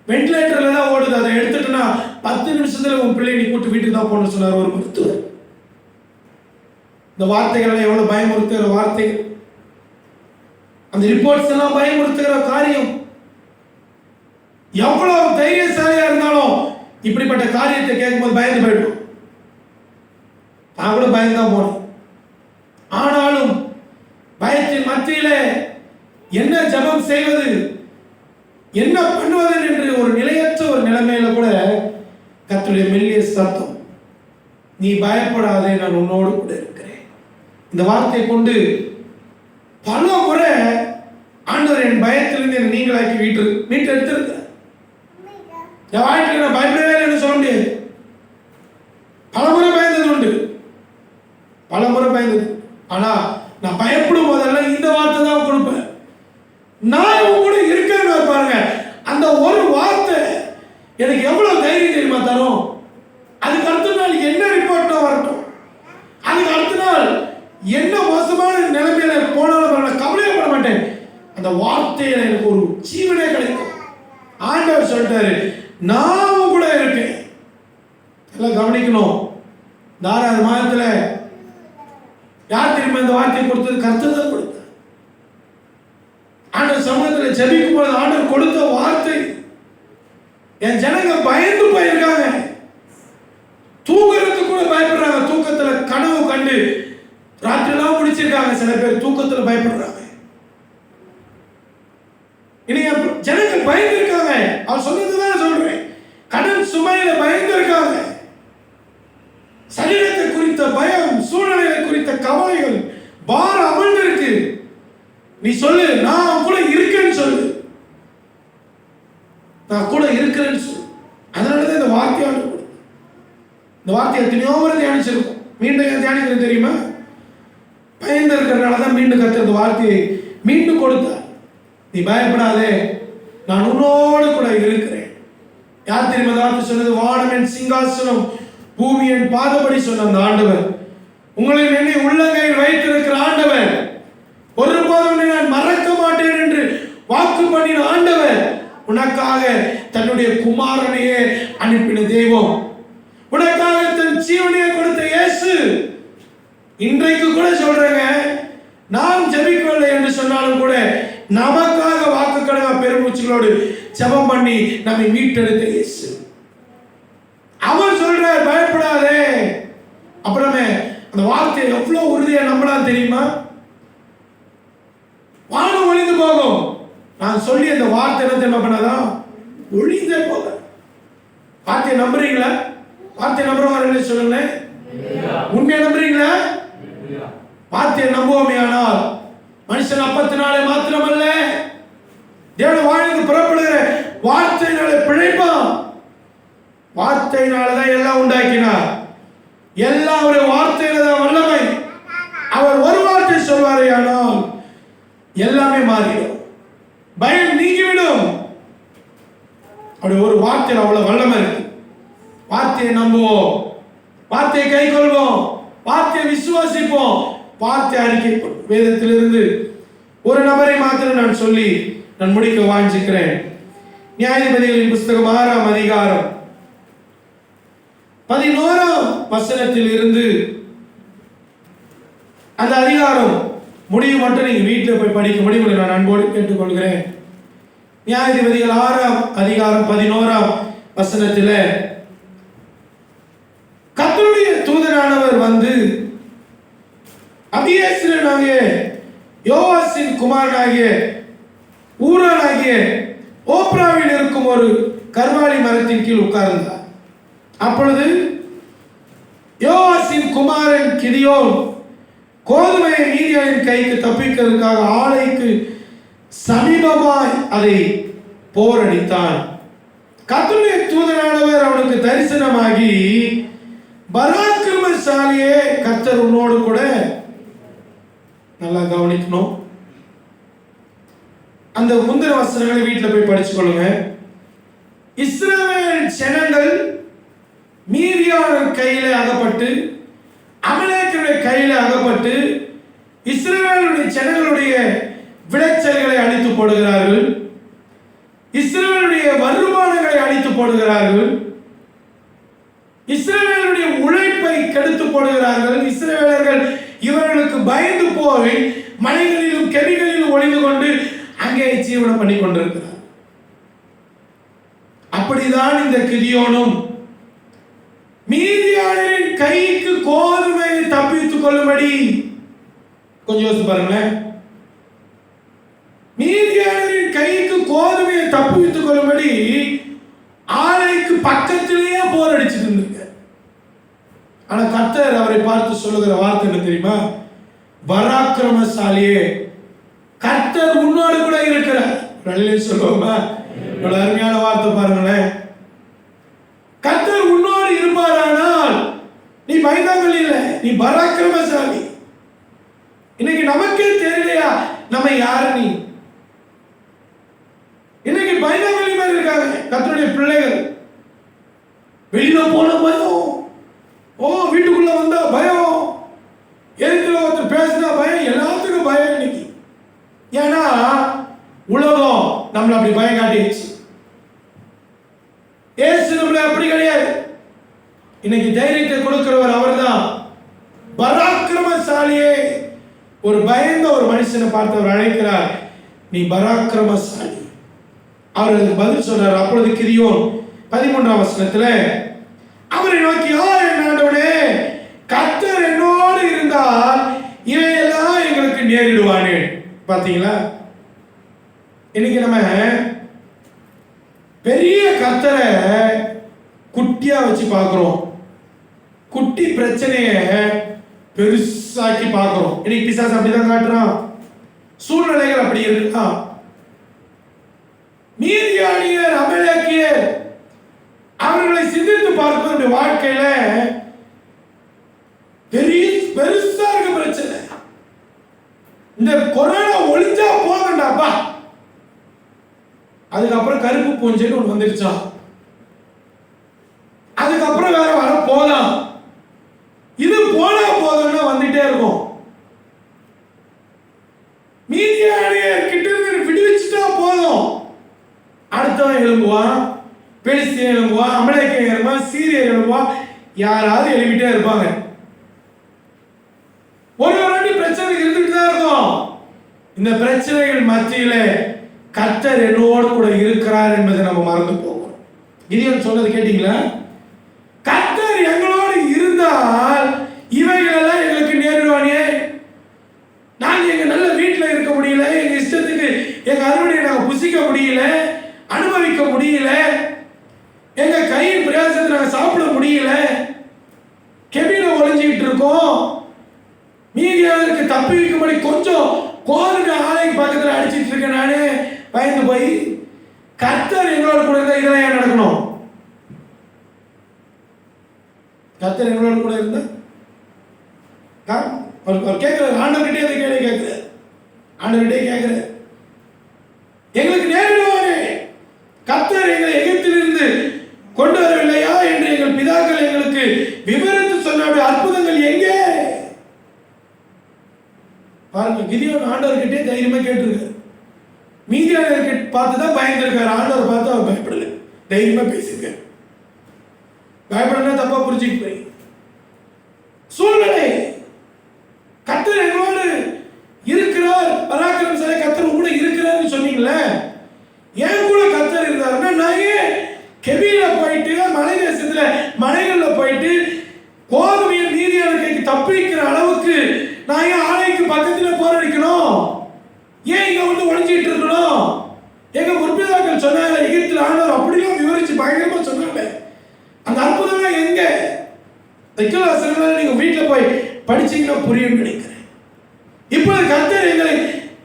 வென்டிலேட்டர்ல தான் ஓடுது, அதை எடுத்துட்டுனா 10 நிமிஷத்துல உன் பிள்ளை நீ கூட்டு வீட்டுக்கு தான் போகணும்னு சொன்னார் ஒரு மருத்துவர். இந்த வார்த்தைகள் எவ்வளவு பயமுறுத்துகிற வார்த்தைகள், அந்த ரிப்போர்ட்ஸ் எல்லாம் பயமுறுத்துகிற காரியம். எவ்வளவு தைரியசாலியா இருந்தாலும் இப்படிப்பட்ட காரியத்தை கேட்கும்போது பயந்து போயிடும். நான் கூட பயந்தான் போனேன். ஆனாலும் பயத்தின் மத்தியில என்ன ஜெபம் செய்வது, என்ன பண்ணுவது என்று ஒரு நிலையற்ற ஒரு நிலைமையில கூட கர்த்தருடைய மெல்லிய சத்தம், நீ பயப்படாதே நான் உன்னோடு கூட இருக்கிறேன். இந்த வார்த்தையை கொண்டு பல முறை ஆண்டவர் என் பயத்திலிருந்து என்னை நீங்களாக்கி வீட்டு எடுத்திருக்க. என் வாழ்க்கையில் நான் பயப்படவே இல்லைன்னு சொல்ல முடியாது. பல முறை பயந்தது உண்டு, பல பல முறை பயந்து. ஆனா நான் பயப்படும் போதெல்லாம் இந்த வார்த்தை தான் கொடுப்பேன், நான் உங்க கூட இருக்கேன்னு பாருங்க. அந்த ஒரு வார்த்தை எனக்கு எவ்வளவு தைரியம் தெரியுமா தரும். அதுக்கு அடுத்த நாள் என்ன ரிப்போர்ட் வரட்டும், அதுக்கு அடுத்த நாள் என்ன மோசமான நிலைமையில போனாலும் நான் கவலையப்பட மாட்டேன். அந்த வார்த்தையில எனக்கு ஒரு ஜீவனே கிடைக்கும். ஆண்டவர் சொல்லிட்டாரு, நான் கூட இருக்கேன். எல்லாம் கவனிக்கணும். 6வது மாதத்துல யார் தெரியுமா இந்த வார்த்தையை கொடுத்தது? கர்த்தர் தான் கொடுத்தார். ஆண்டவர் சமூகத்தில் ஜெபிக்கும் போது ஆண்டவர் கொடுத்த வார்த்தை. என் ஜனங்க பயந்து போயிருக்காங்க, தூங்குறதுக்கு கூட பயப்படுறாங்க. தூக்கத்துல கனவு கண்டு ராத்திரிலாம் முடிச்சிருக்காங்க. சில பேர் தூக்கத்துல பயப்படுறாங்க. இன்னைக்கு ஜனங்கள் பயந்து இருக்காங்க. அவர் சொன்னதுதான் சொல்றேன். கடன் சுமையில பயந்து இருக்காங்க. சரீரத்தை குறித்த பயம், சூழ்நிலை குறித்த கவலைகள், பாரம் அமர்ந்து இருக்கு. நீ சொல்லு, நான் கூட இருக்கேன்னு சொல்லு, நான் கூட இருக்கிறேன்னு சொல்லு. அதனாலதான் இந்த வார்த்தையாடு. இந்த வார்த்தையை எத்தனையோ முறை தியானிச்சிருக்கும். மீண்டும் தியானிக்கிறது தெரியுமா? பயந்து இருக்கிறதுனாலதான் மீண்டும் கர்த்தர் இந்த வார்த்தையை மீண்டும் கொடுத்தார். நீ பயப்படாதே, நான் உன்னோடு கூட இருக்கிறேன். யார் தெரியுமா வார்த்தை சொன்னது? வானமென் சிங்காசனம், பூமியின் பாதபடி சொன்ன அந்த ஆண்டவர், உங்களை என்னை உள்ளங்கையில் வைத்திருக்கிற ஆண்டவர், ஒருபோதும் நான் மறக்க மாட்டேன் என்று வாக்கு பண்ணின ஆண்டவர், உனக்காக தன்னுடைய குமாரனையே அனுப்பின தெய்வம், உனக்காக தன் ஜீவனையை கொடுத்த இயேசு. இன்றைக்கு கூட சொல்றேங்க, நாம் ஜெபிக்கவில்லை என்று சொன்னாலும் கூட நமக்காக வாக்குக்கடங்க பெருமூச்சுகளோடு ஜெபம் பண்ணி நம்மை மீட்டெடுத்த இயேசு. அவர் சொல்றார், பயப்படாதே. அப்புறமே அந்த வார்த்தையை எவ்வளவு உறுதியா நம்பலாம் தெரியுமா? வானம் ஒளிந்து போகும், நான் சொல்லி அந்த வார்த்தை என்ன தெரியுமா பண்ணாதான் ஒளிந்தே போக. வார்த்தையை நம்புறீங்களா? வார்த்தையை நம்புறவங்க சொல்லுங்க, உண்மையை நம்புறீங்களா? வார்த்தையை நம்புவோமே ஆனால் மனுஷன் அப்பத்தினாலே மாத்திரமல்ல, தேவனுடைய வாழ்க்கை புறப்படுகிற வார்த்தையினாலே பிழைப்பான். வார்த்தையினாலதான் எல்லாம் உண்டாக்கினார். எல்லாம் அவருடைய வார்த்தையில தான் வல்லமை. அவர் ஒரு வார்த்தை சொல்வாரே ஆனால் எல்லாமே மாறிடும், பயம் நீங்கிவிடும். அப்படி ஒரு வார்த்தையில் அவ்வளவு வல்லமை இருக்கு. வார்த்தையை நம்புவோம், வார்த்தையை கை கொள்வோம், வார்த்தையை விசுவாசிப்போம், வார்த்தை அறிக்கை. வேதத்திலிருந்து ஒரு நபரை மாத்திரம் நான் சொல்லி நான் முடிக்க வாஞ்சிக்கிறேன். நியாயாதிபதிகளின் புஸ்தகம் 6ஆம் அதிகாரம் 11ஆம் வசனத்தில் இருந்து அந்த அதிகாரம் முடிவு மட்டும் நீங்க வீட்டில் போய் படிக்க முடியும், நான் அன்போடு கேட்டுக்கொள்கிறேன். நியாயாதிபதிகள் 6ஆம் அதிகாரம் 11ஆம் வசனத்தில், கர்த்தருடைய தூதனானவர் வந்து அபியேஸ்ரியனாகிய யோவாசின் குமாரனாகிய ஊரானாகிய ஓப்ராவில் இருக்கும் ஒரு கர்வாலி மரத்தின் கீழ் உட்கார்ந்தார். அப்பொழுது யோவாசின் குமாரன் கிதியோன் கோதுமையை மீதியானின் கைக்கு தப்பிக்கிறதுக்காக ஆலைக்கு சமீபமாய் அதை போரடித்தான். கர்த்தருடைய தூதனானவர் அவனுக்கு தரிசனமாகி, பராக்கிரமசாலியே, கர்த்தர் உன்னோடு கூட. நல்லா கவனிக்கணும். அந்த முந்தின வசனங்களை வீட்டில் போய் படிச்சுக்கொள்ளுங்க. இஸ்ரவேல் ஜனங்கள் மீதியானின் கையில அகப்பட்டு, அமலேக்கியருடைய கையில அகப்பட்டு, இஸ்ரவேலுடைய ஜனங்களுடைய விளைச்சல்களை அழித்து போடுகிறார்கள், இஸ்ரவேலுடைய வருமானங்களை அழித்து போடுகிறார்கள், இஸ்ரவேலுடைய உழைப்பை கெடுத்து போடுகிறார்கள். இஸ்ரவேலர்கள் இவர்களுக்கு பயந்து போய் மலைகளிலும் கெபிகளிலும் ஒளிந்து கொண்டு அங்கே ஜீவனம் பண்ணி கொண்டிருக்கிறார். அப்படிதான் இந்த கிதியோனும் மீதியானின் கைக்கு கோதுமையை தப்பித்துக் கொள்ளும்படி, கொஞ்சம் யோசிச்சு பாருங்களேன், மீதியானின் கைக்கு கோதுமையை தப்பித்துக் கொள்ளும்படி ஆலைக்கு பக்கத்திலேயே போர் அடிச்சுட்டு இருந்திருக்க. ஆனா கர்த்தர் அவரை பார்த்து சொல்லுகிற வார்த்தை என்ன தெரியுமா? பராக்கிரமசாலியே, கர்த்தர் உன்னோடு கூட இருக்கிறார். சொல்லுவோமா? இவ்வளவு அருமையான வார்த்தை பாருங்களேன். கர்த்தர் உன்னோடு இருப்பாரானால் நீ பயந்தாங்கள் இல்லை, நீ பராக்கிரமசாலி. நம்ம யாரு நீ? இன்னைக்கு பயந்தாங்கொல்லி மாதிரி இருக்காங்க கர்த்தருடைய பிள்ளைகள். வெளியில போன பயம், வீட்டுக்குள்ள வந்தா பயம், எதுக்குள்ள ஒருத்தர் பேசினா பயம், எல்லாத்துக்கும் பயம் இன்னைக்கு. ஏன்னா உலகம் நம்மளை அப்படி பயம் காட்டிடுச்சு. ஏசு நம்மளை அப்படி கிடையாது. இன்னைக்கு தைரியத்தை கொடுக்கிறவர் அவர்தான். பராக்கிரமசாலியே, ஒரு பயந்த ஒரு மனுஷனை பார்த்தவர் அழைக்கிறார், நீ பராக்கிரமசாலி. அவருக்கு பதில் சொல்றார். அப்பொழுது கிதியோன் 13ஆம் வசனத்துல அவரை நோக்கி, என் ஆண்டவனே, கர்த்தர் என்னோடு இருந்தால் இவையெல்லாம் எங்களுக்கு நேரிடுவானே. பாத்தீங்களா, இன்னைக்கு நம்ம பெரிய கர்த்தரை குட்டியா வச்சு பார்க்கிறோம், குட்டி பிரச்சனைய பெருசாக்கி பார்க்கிறோம். இன்னைக்கு பிசாசு அப்படிதான் காட்டுறான். சூழ்நிலைகள் அப்படி இருக்கா. மீதியானியர், அமலேக்கியர், அவர்களை சிந்தித்து பார்ப்பது வாழ்க்கையில பெருசா இருக்க பிரச்சனை. இந்த கொரோனா ஒழிஞ்சா போகண்டாப்பா, அதுக்கப்புறம் கருப்பு பூஞ்சைன்னு ஒன்று வந்துருச்சா, அதுக்கப்புறம் வேற வர போலாம், இது போனா போதும்னா வந்துட்டே இருக்கும். மீதியானியர் கிட்ட இருந்து விடுவிச்சுட்டா போதும், அடுத்தவன் எழும்புவான், பெலிஸ்தியன் எழும்புவான், அமலேக்கியன் எழும்புவான், சீரியர் எழும்புவான், யாராவது எழுப்பிட்டே இருப்பாங்க. ஒரு வாட்டி பிரச்சனை இருந்துட்டு தான் இருக்கும். இந்த பிரச்சனைகள் மத்தியில கர்த்தர் என்னோடு கூட இருக்கிறார் என்பதை நம்ம மறந்து போகிறோம். கிதியோன் சொன்னது கேட்டீங்களா? கர்த்தர் எங்களோடு இருந்தால் இவைகளெல்லாம் எங்களுக்கு நேரிடுவானே. நாங்கள் எங்க நல்ல வீட்டில் இருக்க முடியல, எங்க இஷ்டத்துக்கு எங்க அறுவடையை நாங்கள் புசிக்க முடியல, அனுபவிக்க முடியல, எங்க கையின் பிரயாசத்தை நாங்கள் சாப்பிட முடியல, கெபில ஒளிஞ்சிக்கிட்டு இருக்கோம். மீதியாளருக்கு தப்பி வைக்கும்படி கொஞ்சம் கோருங்க ஆலைக்கு பக்கத்தில் அடிச்சிட்டு இருக்கேன், நானே பயந்து போய். கர்த்தர் எங்களோட கூட இருந்தா இதெல்லாம் ஏன் நடக்கணும்? கர்த்தர் எங்களோட கூட இருந்தா கேட்கிறார், ஆண்டவர்கிட்டே அந்த கேள்வி கேட்கிறார். ஆண்டவர்கிட்டே கேட்கிறார், எங்களுக்கு நேரிடுவாரே, கர்த்தர் எங்களை எகிப்திலிருந்து கொண்டு வரவில்லையா என்று எங்கள் பிதாக்கள் எங்களுக்கு விவரித்து சொன்ன அற்புதங்கள் எங்கே? பாருங்க, கிதியோன் ஆண்டவர்கிட்டே தைரியமா கேட்டிருக்காரு. மீதியானவர்கிட்ட பார்த்து தான் பயந்துருக்காரு. ஆண்டவர் பார்த்து அவர் பயப்படல, தைரியமா பேசியிருக்காரு. பயப்படனா தப்பா புரிஞ்சுட்டு போய் சூழ்நிலை. கர்த்தர் எங்களோடு இருக்கிறார், பராக்கிரமசாலி கர்த்தர் கூட இருக்கிறார்னு சொன்னீங்களே, ஏன் கூட கர்த்தர் இருந்தாருன்னா, நான் ஏன் கெபில போயிட்டு மலை தேசத்துல மலைகள்ல போயிட்டு கோதுமையை மீதியான கைக்கு தப்பிக்கிற அளவுக்கு நான் ஏன் ஆலைக்கு பக்கத்துல போராடிக்கணும்? ஏன் இங்க வந்து ஒளிஞ்சிட்டு இருக்கணும்? எங்க முற்பிதாக்கள் சொன்னாங்க, எகிப்தில் ஆண்டவர் அப்படிலாம் விவரிச்சு பயங்கரமா சொன்னாங்க. அந்த அற்புதம் எங்க? நீங்க வீட்டுல போய் படிச்சீங்கன்னா புரியும் நினைக்கிறேன். இப்போது கர்த்தர் எங்களை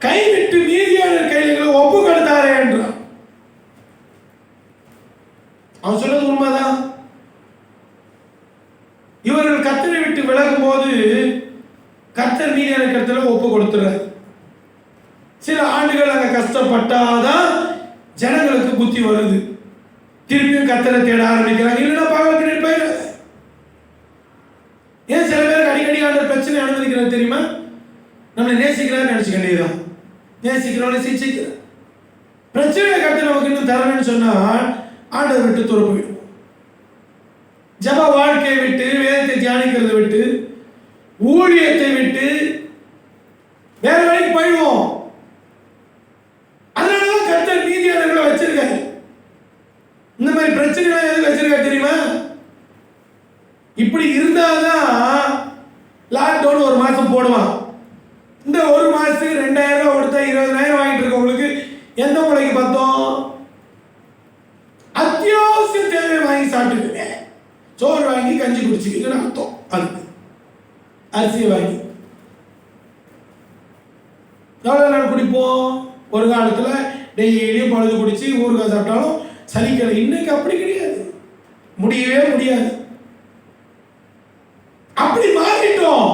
கைவிட்டு மீதியான கையில் எங்களை ஒப்பு கொடுத்தாரே என்றான். அவன் சொன்னது உண்மைதான். இவர்கள் கர்த்தரை விட்டு விலகும் போது கர்த்தர் மீதியான கருத்துல ஒப்பு கொடுத்துறார். சில ஆண்டுகள் அங்க கஷ்டப்பட்டாதான் ஜனங்களுக்கு புத்தி வருது, திருப்பியும் கர்த்தரை தேட ஆரம்பிக்கிறாங்க. இல்லைன்னா பாவத்திற்கு போயிடாது. ஏன் சில பேருக்கு அடிக்கடி ஆண்ட பிரச்சனை அனுமதிக்கிறது தெரியுமா? நம்மளை நேசிக்கிறான்னு நினைச்சுக்க வேண்டியதுதான். நேசிக்கிறவனை சிரிச்சிக்கிற பிரச்சனை கருத்து நமக்கு இன்னும் தரணும்னு சொன்னா ஆண்டவர் விட்டு தூர போயிடும். ஜப வாழ்க்கையை விட்டு, வேதத்தை தியானிக்கிறதை விட்டு, ஊழியத்தை விட்டு வேற வழிக்கு போயிடுவோம். அதனாலதான் கர்த்தர் மீதியானவர்களை வச்சிருக்காரு. இந்த மாதிரி பிரச்சனைகளை எதுக்கு வச்சிருக்காரு தெரியுமா? இப்படி இருந்தாதான் லாக்டவுன் ஒரு மாசம் போடுவான். இந்த ஒரு மாசத்துக்கு 2000 ரூபாய் கொடுத்தா 20,000 வாங்கிட்டு இருக்கவங்களுக்கு எந்த முறைக்கு பார்த்தோம்? அத்தியாவசிய தேவை வாங்கி சாப்பிட்டுருங்க, சோறு வாங்கி கஞ்சி குடிச்சுக்கீங்கன்னு அர்த்தம். அதுக்கு அரிசியை வாங்கி எவ்வளோ நாள் குடிப்போம்? ஒரு காலத்தில் டெய்லியும் பழுது குடிச்சு ஊறுகாய் சாப்பிட்டாலும் சலிக்கலை. இன்னைக்கு அப்படி கிடையாது, முடியவே முடியாது. அப்படி மாறிட்டோம்.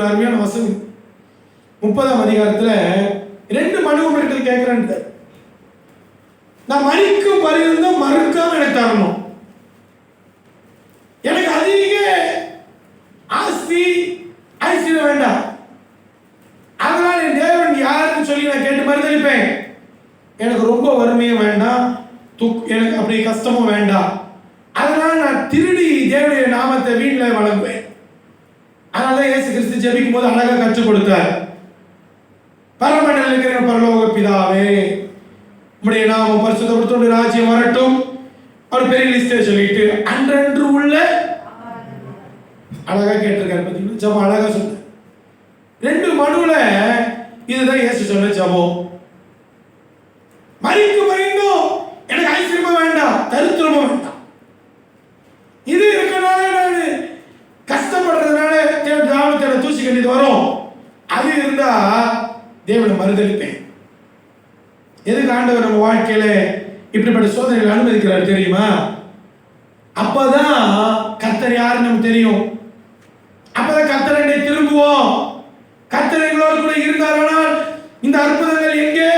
அருமையான வசனம். 30ஆம் அதிகாரத்துல 2 மனுவர்கள் கேட்கிறேன், நான் மறிக்கும் பரிந்தும் மறுக்காம எனக்கு தரணும். எனக்கு அதிக ஆஸ்தி ஐஸ்வர்யம் வேண்டாம். அதனால என் தேவன் யாருன்னு சொல்லி நான் கேட்டு மறுதளிப்பேன். எனக்கு ரொம்ப வறுமையும் வேண்டாம், எனக்கு அப்படி கஷ்டமும் வேண்டாம். அதனால நான் திருடி தேவனுடைய நாமத்தை வீட்டில் வழங்குவேன். அதனால இயேசு கிறிஸ்து ஜெபிக்கும் போது அழகா கற்றுக் கொடுத்தார். பரமண்டல இருக்கிற பரலோக பிதாவே, உம்முடைய நாமம் பரிசுத்தப்படுத்தப்பட்டு ராஜ்யம் வரட்டும். அவர் பெரிய லிஸ்டே சொல்லிட்டு அன்றன்று உள்ள அழகா கேட்டிருக்காரு. பார்த்தீங்கன்னா ஜபம் அழகா சொன்ன 2 மனுவுல இதுதான் இயேசு சொன்ன ஜபம். மறிக்கு மறிந்தோம் எனக்கு ஐஸ்வர்யமும் வேண்டாம், தரித்திரமும் வேண்டாம். இது இருக்கனால நான் கஷ்டப்படுறதுனால நாமத்தை தூசி கண்டித்து வரும். அது இருந்தா தேவனை மறுதளிப்பேன். எதுக்கு ஆண்டவர் நம்ம வாழ்க்கையில இப்படிப்பட்ட சோதனைகளை அனுமதிக்கிறார் தெரியுமா? அப்பதான் கர்த்தர் யாருன்னு நமக்கு தெரியும். அப்பதான் கர்த்தரை திரும்புவோம். கர்த்தர் எங்களோடு கூட இருந்தாரானால் இந்த அற்புதங்கள் எங்கே?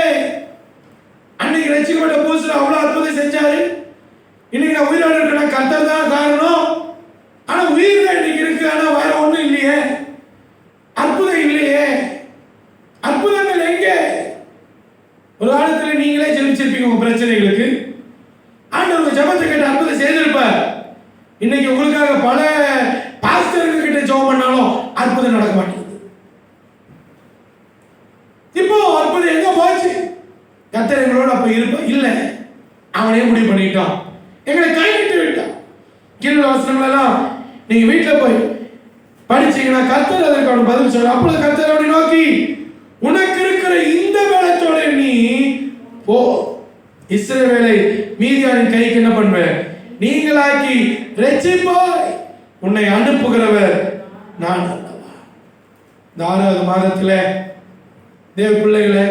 அன்னைக்கு ரட்சிக்கப்பட்ட புதுசுல அவ்வளவு அற்புதம் செஞ்சாரு. இன்னைக்கு நான் உயிரோடு இருக்கிறேன், கர்த்தர் தான் காரணம். ஆனா உயிர் தான் இன்னைக்கு இருக்கு, ஆனா வேற ஒண்ணும் இல்லையே, அற்புதம் இல்லையே. அற்புதங்கள் எங்கே? ஒரு காலத்துல நீங்களே ஜெபிச்சிருப்பீங்க உங்க பிரச்சனைகளுக்கு. ஆண்டவர் உங்க ஜெபத்தை கேட்டு அற்புதம் செய்திருப்பார். இன்னைக்கு உங்களுக்காக பல பாஸ்டர்கள் கிட்ட ஜெபம் பண்ணாலும் அற்புதம் நடக்க மாட்டேங்குது. இப்போ அற்புதம் எங்க போச்சு? கர்த்தர் எங்களோட அப்ப இருப்ப இல்ல, அவனே முடிவு பண்ணிட்டான், எங்களை கைவிட்டு விட்டான். கீழே வசனங்கள் எல்லாம் நீங்க வீட்டுல போய் படிச்சீங்கன்னா கர்த்தர் அதற்கு அவன் பதில் சொல்ல. அப்பொழுது கர்த்தர் அவனை நோக்கி, உனக்கு இருக்கிற இந்த பலத்தோட நீ போ, இஸ்ரவேலை மீதியானின் கைக்கு என்ன பண்ணுவேன் நீங்களாக்கி ரட்சிப்பாய், உன்னை அனுப்புகிறவர் நான் அல்லவா. இந்த 6வது மாதத்துல தேவ பிள்ளைகளே,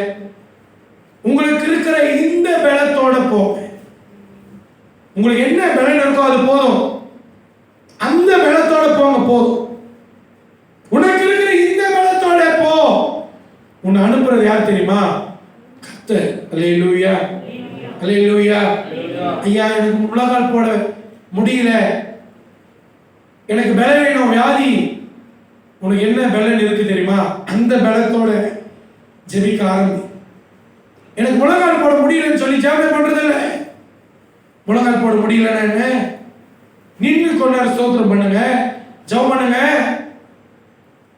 உங்களுக்கு இருக்கிற இந்த பலத்தோட போங்க. உங்களுக்கு என்ன பலன் இருக்கோ அது போதும், அந்த பலத்தோட போங்க போதும். உனக்கு இருக்கிற இந்த பலத்தோட போ. உன்னை அனுப்புறது யார் தெரியுமா? கர்த்தர். அல்லேலூயா, அல்லேலூயா. ஐயா எனக்கு முழங்கால் போட முடியல, எனக்கு பலம் வேணும், வியாதி. உனக்கு என்ன பலன் இருக்கு தெரியுமா? அந்த பலத்தோட ஜெபிக்க ஆரம்பி. எனக்கு முழங்கால் போட முடியலன்னு சொல்லி ஜெபம் பண்றது இல்லை. முழங்கால் போட முடியலன்னா என்ன? நின்று கொண்டாட ஸ்தோத்திரம் பண்ணுங்க, ஜெபம் பண்ணுங்க.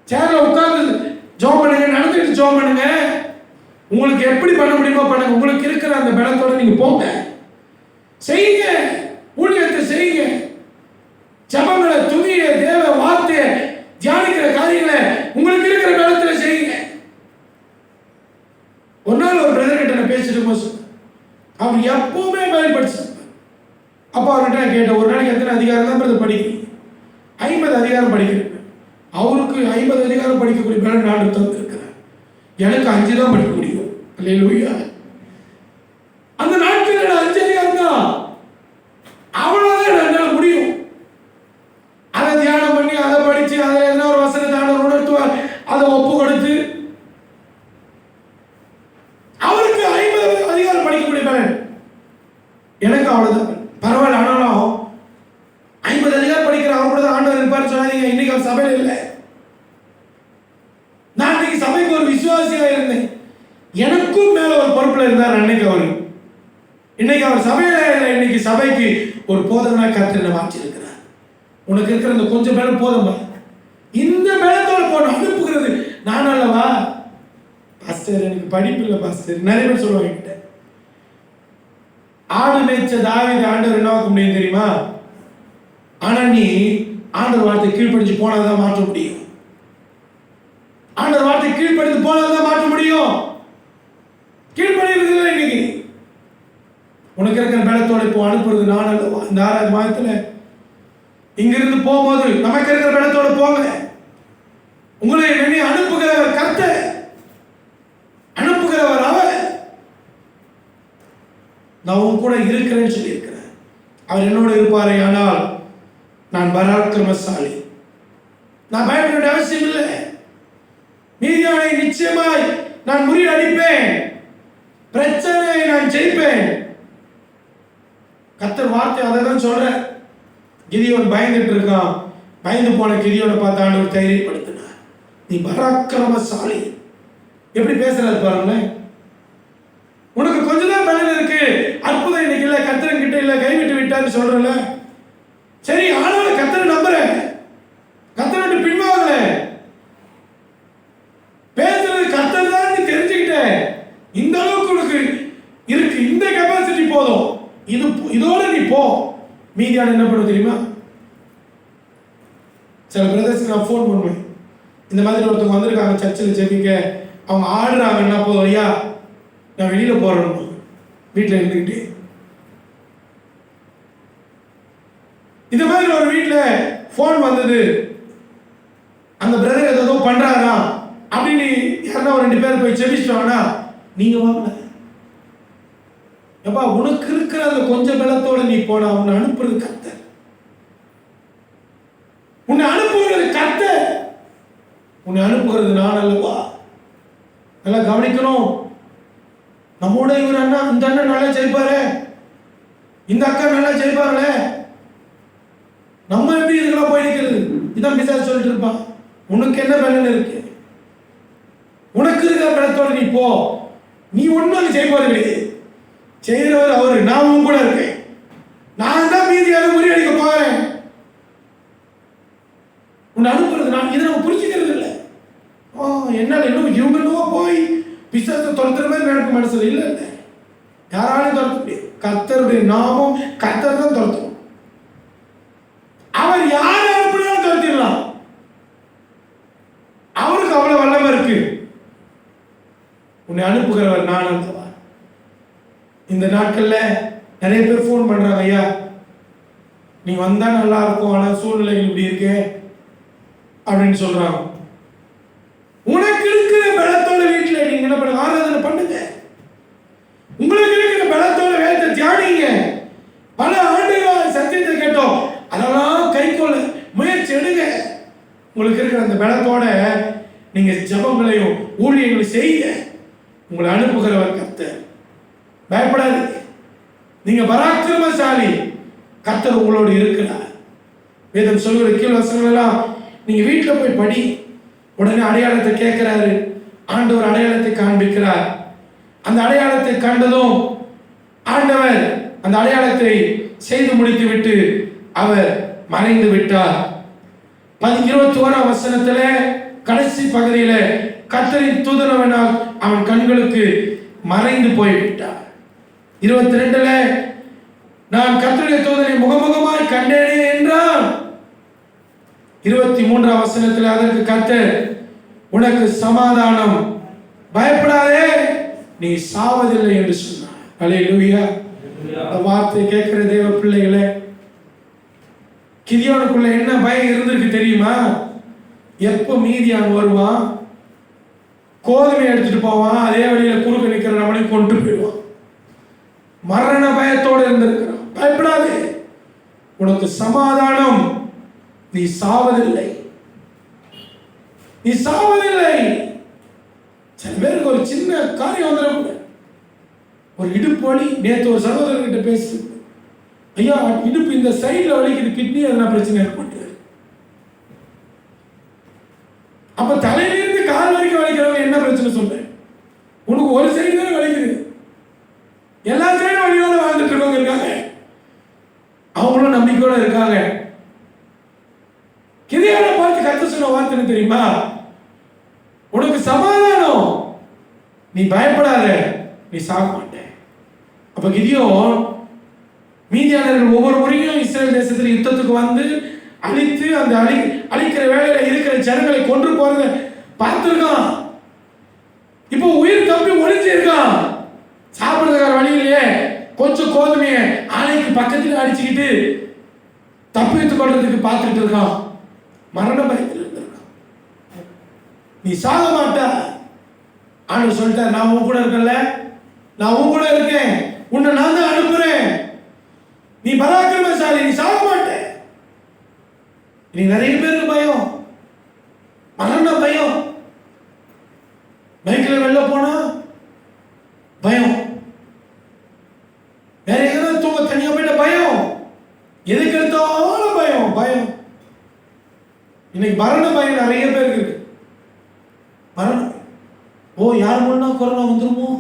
சேர்ல உட்கார்ந்து ஜெபம் பண்ணுங்க, நடந்துட்டு ஜெபம் பண்ணுங்க. உங்களுக்கு எப்படி பண்ண முடியுமோ பண்ணுங்க. உங்களுக்கு இருக்கிற அந்த பலத்தோட நீங்க போங்க, செய்யுங்க, ஊழியத்தை செய்யுங்க. ஜெபங்களை, துதிய, தேவ வார்த்தையை தியானிக்கிற காரியங்களை உங்களுக்கு இருக்கிற பலத்துல செய்யுங்க. ஒரு நாள் ஒரு பிரதர் கிட்ட நான் பேசிட்டு போது அவர் எப்பவுமே பயன்படுத்த. அப்போ அவர்கிட்ட நான் கேட்டேன், ஒரு நாளைக்கு எத்தனை அதிகாரம் தான் பிரதர் படிக்கிறீங்க? 50 அதிகாரம் படிக்கிறேன். அவருக்கு 50 அதிகாரம் படிக்கக்கூடிய பலன் நான் தந்திருக்கிறேன். எனக்கு 5 தான் படிக்க முடியும். அல்லேலூயா. அந்த நாட்களில் 5 அதிகாரம் தான், அவ்வளவுதான் என்னால் முடியும். அதை தியானம் பண்ணி அதை படிச்சு அதை எதனா ஒரு வசனத்தை ஆண்டவர் உணர்த்துவார், அதை ஒப்பு கொடுத்து அவருக்கு 50 அதிகாரம் படிக்கக்கூடிய பலன். எனக்கு அவ்வளவுதான் பரவாயில்ல. ஆனாலும் 50 அதிகாரம் படிக்கிற அவர் கூட ஆண்டவர் இருப்பார் சொன்னாதீங்க. இன்னைக்கு அவர் சபையில் இல்லை. நான் இன்னைக்கு சபைக்கு ஒரு விசுவாசியா இருந்தேன், எனக்கும் மேல ஒரு பொறுப்புல இருந்தார் அன்னைக்கு அவரு. இன்னைக்கு அவர் சபையில இல்லை, இன்னைக்கு சபைக்கு ஒரு போதனா கர்த்தரை மாற்றி இருக்கிறார். உனக்கு இருக்கிற இந்த கொஞ்சம் பேரும் போதும்பா, இந்த மேலத்தோட போன அனுப்புகிறது நான் அல்லவா? பாஸ்டர் எனக்கு படிப்பு இல்லை பாஸ்டர், நிறைய பேர் சொல்லுவாங்க கிட்ட. ஆடு மேய்ச்ச தாவீது ஆண்டவர் என்ன வாக்க முடியும் தெரியுமா? ஆனா நீ ஆண்டவர் வார்த்தை கீழ்ப்படிச்சு போனதான் மாற்ற முடியும். ஆண்டவர் வார்த்தை கீழ்ப்படிச்சு போனதான் மாற்ற முடியும். கீழ்ப்படிறது இல்லை. இன்னைக்கு உனக்கு இருக்கிற பலத்தோட இப்போ அனுப்புறது நான் அல்லவா? இந்த 6வது மாதத்துல இங்கிருந்து போகும்போது நமக்கு இருக்கிற பலத்தோட போங்க. உங்களை என்னை அனுப்புகிறவர் கர்த்தர், அனுப்புகிறவர் அவர். நான் உன் கூட இருக்கிறேன்னு சொல்லி இருக்கிறேன். அவர் என்னோட இருப்பாரே ஆனால் நான் பராக்கிரமசாலி. நான் பயப்பட வேண்டிய அவசியம் இல்லை. மீதியானை நிச்சயமாய் நான் முறியடிப்பேன், பிரச்சனையை நான் ஜெயிப்பேன். கர்த்தர் வார்த்தை அதை தான் சொல்ற. கிதியோன் பயந்துட்டு இருக்கான். பயந்து போன கிதியோனை பார்த்து ஆண்டவர் தைரியப்படுத்தினார். நீ பராக்கிரமசாலி. எப்படி பேசுறாரு பாருங்களேன். உனக்கு கொஞ்சம் தான் பலன் இருக்கு, அற்புதம் இன்னைக்கு இல்ல, கர்த்தர் கிட்ட இல்ல, கைவிட்டு விட்டான்னு சொல்றல. சரி, ஆனாலும் கர்த்தரை நம்புற, கர்த்தரை விட்டு பின்வாங்கல, பேசுறது கர்த்தர் தான் நீ தெரிஞ்சுக்கிட்ட. இந்த அளவுக்கு உனக்கு இருக்கு, இந்த கெபாசிட்டி போதும், இதோட நீ போ. மீதியான என்ன பண்ண தெரியுமா? சில பிரதர்ஸ்க்கு நான் ஃபோன் பண்ணுவேன், இந்த மாதிரி ஒருத்தவங்க வந்திருக்காங்க சர்ச்சில் ஜெபிக்க, அவங்க ஆடுறாங்கன்னா போதும், ஐயா நான் வெளியில போறேன், வீட்டில் இருந்துக்கிட்டு. இந்த மாதிரி ஒரு வீட்டில் ஃபோன் வந்தது, அந்த பிரதர் ஏதோ பண்றாரா அப்படின்னு யாருன்னா ஒரு 2 பேர் போய் செபிச்சிட்டாங்கன்னா நீங்க வாங்கல. எப்பா உனக்கு இருக்கிற அந்த கொஞ்சம் பலத்தோட நீ போனா உன்னை அனுப்புறது கர்த்தர். உன்னை அனுப்புகிறது கர்த்தர், உன்னை அனுப்புகிறது நான் அல்லவா. நல்லா கவனிக்கணும். நம்மோட இவர் அண்ணா, இந்த அண்ணன் நல்லா ஜெயிப்பாரு, இந்த அக்கா நல்லா ஜெயிப்பாருல, நம்ம எப்படி இதுக்கெல்லாம் போய் நிற்கிறது? இதான் பிசாசு சொல்லிட்டு இருப்பான். உனக்கு என்ன பலன் இருக்கு? உனக்கு இருக்கிற பலத்தோட நீ போ. நீ ஒன்றும் ஜெயிப்பாரு கிடையாது, செய்கிறவர் அவரு. நான் உன் கூட இருக்கேன், நான் தான் மீதியாக முறியடிக்க போகிறேன். உன்னை அனுப்புறது நான். இதை நம்ம புரிஞ்சுக்கிறது இல்லை. என்னால் இன்னும் இவங்களுவோ போய் பிசாசை துரத்துற மாதிரி நடக்கும் மனசுல இல்லை இல்லை. யாராலையும் துரத்த முடியாது. கர்த்தருடைய நாமம் கர்த்தர் தான் துரத்தும். அவர் யாரை அனுப்பினாலும் துரத்திடலாம். அவருக்கு அவ்வளவு வல்லமை இருக்கு. உன்னை அனுப்புகிறவர் நான் அல்லவா. இந்த நாட்கள்ல நிறைய பேர் ஃபோன் பண்றாங்க, ஐயா நீ வந்தா நல்லா இருக்கும், ஆனா சூழ்நிலைகள் இப்படி இருக்கு அப்படின்னு சொல்றாங்க. உனக்கு இருக்கிற பலத்தோட வீட்டில் நீங்க என்ன பண்ணுங்க? ஆராதனை பண்ணுங்க. உங்களுக்கு இருக்கிற பலத்தோட வேதத்தை தியானிங்க. பல ஆண்டுகளாக சத்தியத்தை கேட்டோம், அதெல்லாம் கைக்கொள்ள முயற்சி எடுங்க. உங்களுக்கு இருக்கிற அந்த பலத்தோட நீங்க ஜபங்களையும் ஊழியங்களையும் செய்யுங்க. உங்களை அனுப்புகிறவர் கர்த்தர். பயப்படாதீங்க, நீங்க பராக்கிரமசாலி, கர்த்தர் உங்களோடு இருக்கிறார். வேதம் சொல்கிற கீழ் வசனங்கள் எல்லாம் நீங்க வீட்டில் போய் படி. உடனே அடையாளத்தை கேட்கிறாரு. ஆண்டவர் அடையாளத்தை காண்பிக்கிறார். அந்த அடையாளத்தை கண்டதும் ஆண்டவர் அந்த அடையாளத்தை செய்து முடித்து விட்டு அவர் மறைந்து விட்டார். 21ஆம் வசனத்துல கடைசி பகுதியில கர்த்தரின் தூதனவனால் அவன் கண்களுக்கு மறைந்து போய்விட்டார். 22ல நான் கர்த்தருடைய தூதனை முகமுகமாய் கண்டேனே என்றான். 23ஆம் வசனத்தில் அதற்கு கர்த்தர் உனக்கு சமாதானம், பயப்படாதே, நீ சாவதில்லை என்று சொன்னார். அல்லேலூயா. அந்த வார்த்தை கேட்கிற தேவ பிள்ளைகளே, கிதியோனுக்குள்ள என்ன பயம் இருந்திருக்கு தெரியுமா? எப்ப மீதியான் வருவான், கோதுமை எடுத்துட்டு போவான், அதே வழியில குறுக்க நிக்கிற நம்மளை கொண்டு போயிடுவான். மரண பயத்தோடு இருந்திருக்கிறான். பயப்படாதே, உனக்கு சமாதானம், நீ சாவதில்லை, நீ சாவதில்லை. சில பேருக்கு ஒரு சின்ன காரியம் வந்துடும், ஒரு இடுப்பு வலி. நேற்று ஒரு சகோதரர்கிட்ட பேசி, ஐயா இடுப்பு இந்த சைட்ல வலிக்குது, கிட்னி எதனா பிரச்சனை ஏற்பட்டு. அப்ப தலையிலிருந்து கால் வரைக்கும் வலிக்கிறவங்க என்ன பிரச்சனை சொல்றேன்? உனக்கு ஒரு சைடு தான் வலிக்குது, எல்லா சைடும் வலியோட வாழ்ந்துட்டு இருக்கவங்க இருக்காங்க, அவங்களும் நம்பிக்கையோட இருக்காங்க. கிதியோனை பார்த்து கர்த்தர் சொன்ன வார்த்தை தெரியுமா? உனக்கு சமாதானம், நீ பயப்படாத, நீ சாக மாட்டே. அப்ப கிதியோன் மீதியானவர்கள் ஒவ்வொரு முறையும் இஸ்ரேல் தேசத்தில் யுத்தத்துக்கு வந்து அழித்து அந்த அழிக்கிற வேலையில இருக்கிற ஜனங்களை கொன்று போறத பார்த்திருக்கான். இப்போ உயிர் தப்பி ஒளிஞ்சிருக்கான். சாப்பிடுறதுக்கான வழியிலேயே கொஞ்சம் கோதுமைய ஆலைக்கு பக்கத்தில் அடிச்சுக்கிட்டு தப்பித்துக் கொள்றதுக்கு பார்த்துட்டு இருக்கான். மரண பயத்தில் இருந்திருக்கான். நீ சாக மாட்ட. ஆண்டு சொல்லிட்டார், நான் உன் கூட இருக்கல, நான் உன் கூட இருக்கேன், உன்னை நான் தான் அனுப்புறேன், நீ பராக்கிரமசாலி, நீ சாக மாட்ட. நீ நிறைய பேருக்கு பயம், மரண பயம். பைக்கில் வெளில போனா பயம், வேற எங்கேயாவது தூங்க தனியாக போயிட்ட பயம், எதுக்கு எடுத்தாலும் பயம் பயம். இன்னைக்கு மரண பயம் நிறைய பேருக்கு இருக்கு. மரணம், ஓ யார் மூலனா கொரோனா வந்துருமோ,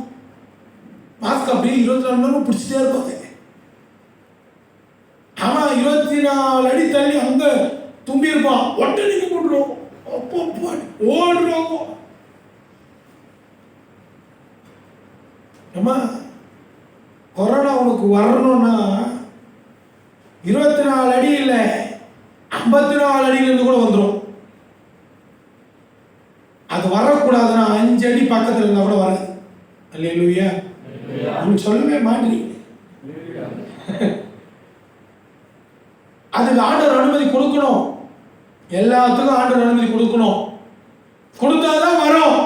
மாஸ்க் அப்படியே 24 மணி நேரம் பிடிச்சிட்டே இருப்பாங்க. ஆனா 24 அடி தள்ளி அங்க தும்பி இருப்பான், ஒட்டை நீங்க போட்டுருவோம், அப்போ ஓடுறோம். ஏமா கொரோனா உனக்கு வரணும்னா 24 அடி இல்லை 54 அடியிலிருந்து கூட வந்துடும். அது வரக்கூடாதுன்னா 5 அடி பக்கத்தில் இருந்தா கூட வராது. அல்லேலூயா. நீங்க சொல்லவே மாட்டீங்க. அதுக்கு ஆண்டவர் அனுமதி கொடுக்கணும். எல்லாத்துக்கும் ஆண்டவர் அனுமதி கொடுக்கணும். கொடுத்தாதான் வரும்.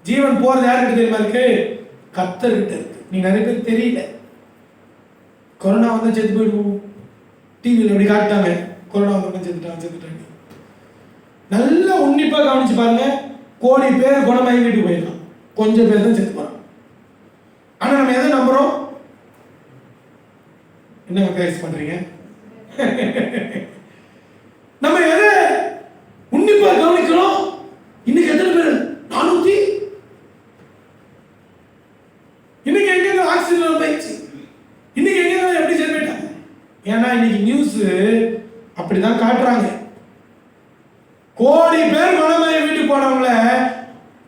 ஜீவன் போறது யாருக்கிட்ட தெரியுமா இருக்கு? கர்த்தர்கிட்ட இருக்கு. நீ நிறைய பேர் தெரியல. கொரோனா வந்து செத்து போயிடுவோம், டிவியில் அப்படி காட்டாங்க, கொரோனா வந்து செத்துட்டாங்க. நல்லா உன்னிப்பா கவனிச்சு பாருங்க, கோடி பேர் குணமாகி வீட்டுக்கு போயிடலாம், கொஞ்சம் பேர் தான் செத்து போறாங்க. ஆனா நம்ம எதை நம்புறோம்? என்ன பேஸ் பண்றீங்க? நம்ம எதை உன்னிப்பா கவனிக்கிறோம்? இன்னைக்கு எத்தனை பேர்? 400. இன்னைக்கு எங்க ஆக்சிஜன் போயிடுச்சு, இன்னைக்கு எங்க எப்படி செத்து போயிட்டாங்க? ஏன்னா இன்னைக்கு நியூஸ் அப்படிதான் காட்டுறாங்க. கோடி பேர் குணமாகி வீட்டுக்கு போனவங்கள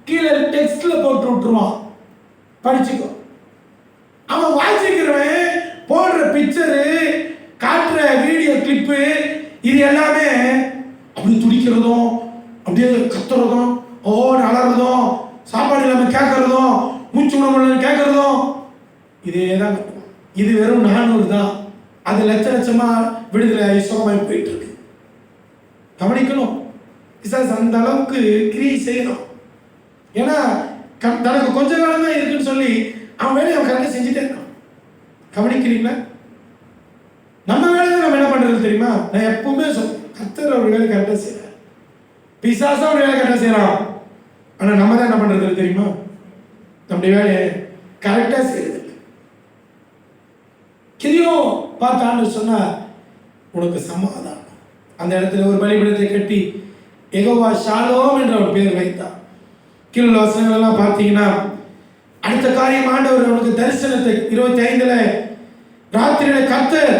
கீழே டெக்ஸ்ட்ல போட்டு விட்டுருவான், படிச்சுக்கோ. அவன் வாசிக்கிறவன் போடுற பிக்சரு, காட்டுற வீடியோ கிளிப்பு, இது எல்லாமே அப்படி துடிக்கிறதும், அப்படியே கத்துறதும், ஓ அலறதும், சாப்பாடு இல்லாம கேட்கறதும், மூச்சு விட கேட்கறதும், இதே தான். இது வெறும் 400 தான். அது லட்ச லட்சமா விடுதலை சுகமாய் போயிட்டு இருக்கு. கவனிக்கணும். அந்த அளவுக்கு கிரியை செய்யணும். ஏன்னா தனக்கு கொஞ்ச காலம் தான் இருக்குன்னு சொல்லி அவன் வேலையை அவன் கரெக்டாக செஞ்சுட்டே இருக்கான். கவனிக்கிறீங்களா? நம்ம வேலையை நம்ம என்ன பண்றது தெரியுமா? நான் எப்பவுமே சொல்றேன், கர்த்தர் அவர் வேலை கரெக்டாக செய்யறார், பிசாசா ஒரு வேலை கரெக்டாக செய்யறான். ஆனா நம்ம தான் என்ன பண்றது தெரியுமா? நம்முடைய வேலையை கரெக்டா செய்யறது. கிரியோ பார்த்து ஆண்டவர் சொன்னா உனக்கு சமாதானம். அந்த இடத்துல ஒரு பலிபீடத்தை கட்டி யெகோவா ஷாலோம் என்ற ஒரு பேர் வைத்தான். கீழே வசனங்கள் எல்லாம் பார்த்தீங்கன்னா, அடுத்த காரியம் ஆண்டவர் அவனுக்கு தரிசனத்தை 25 ராத்திரியில கர்த்தர்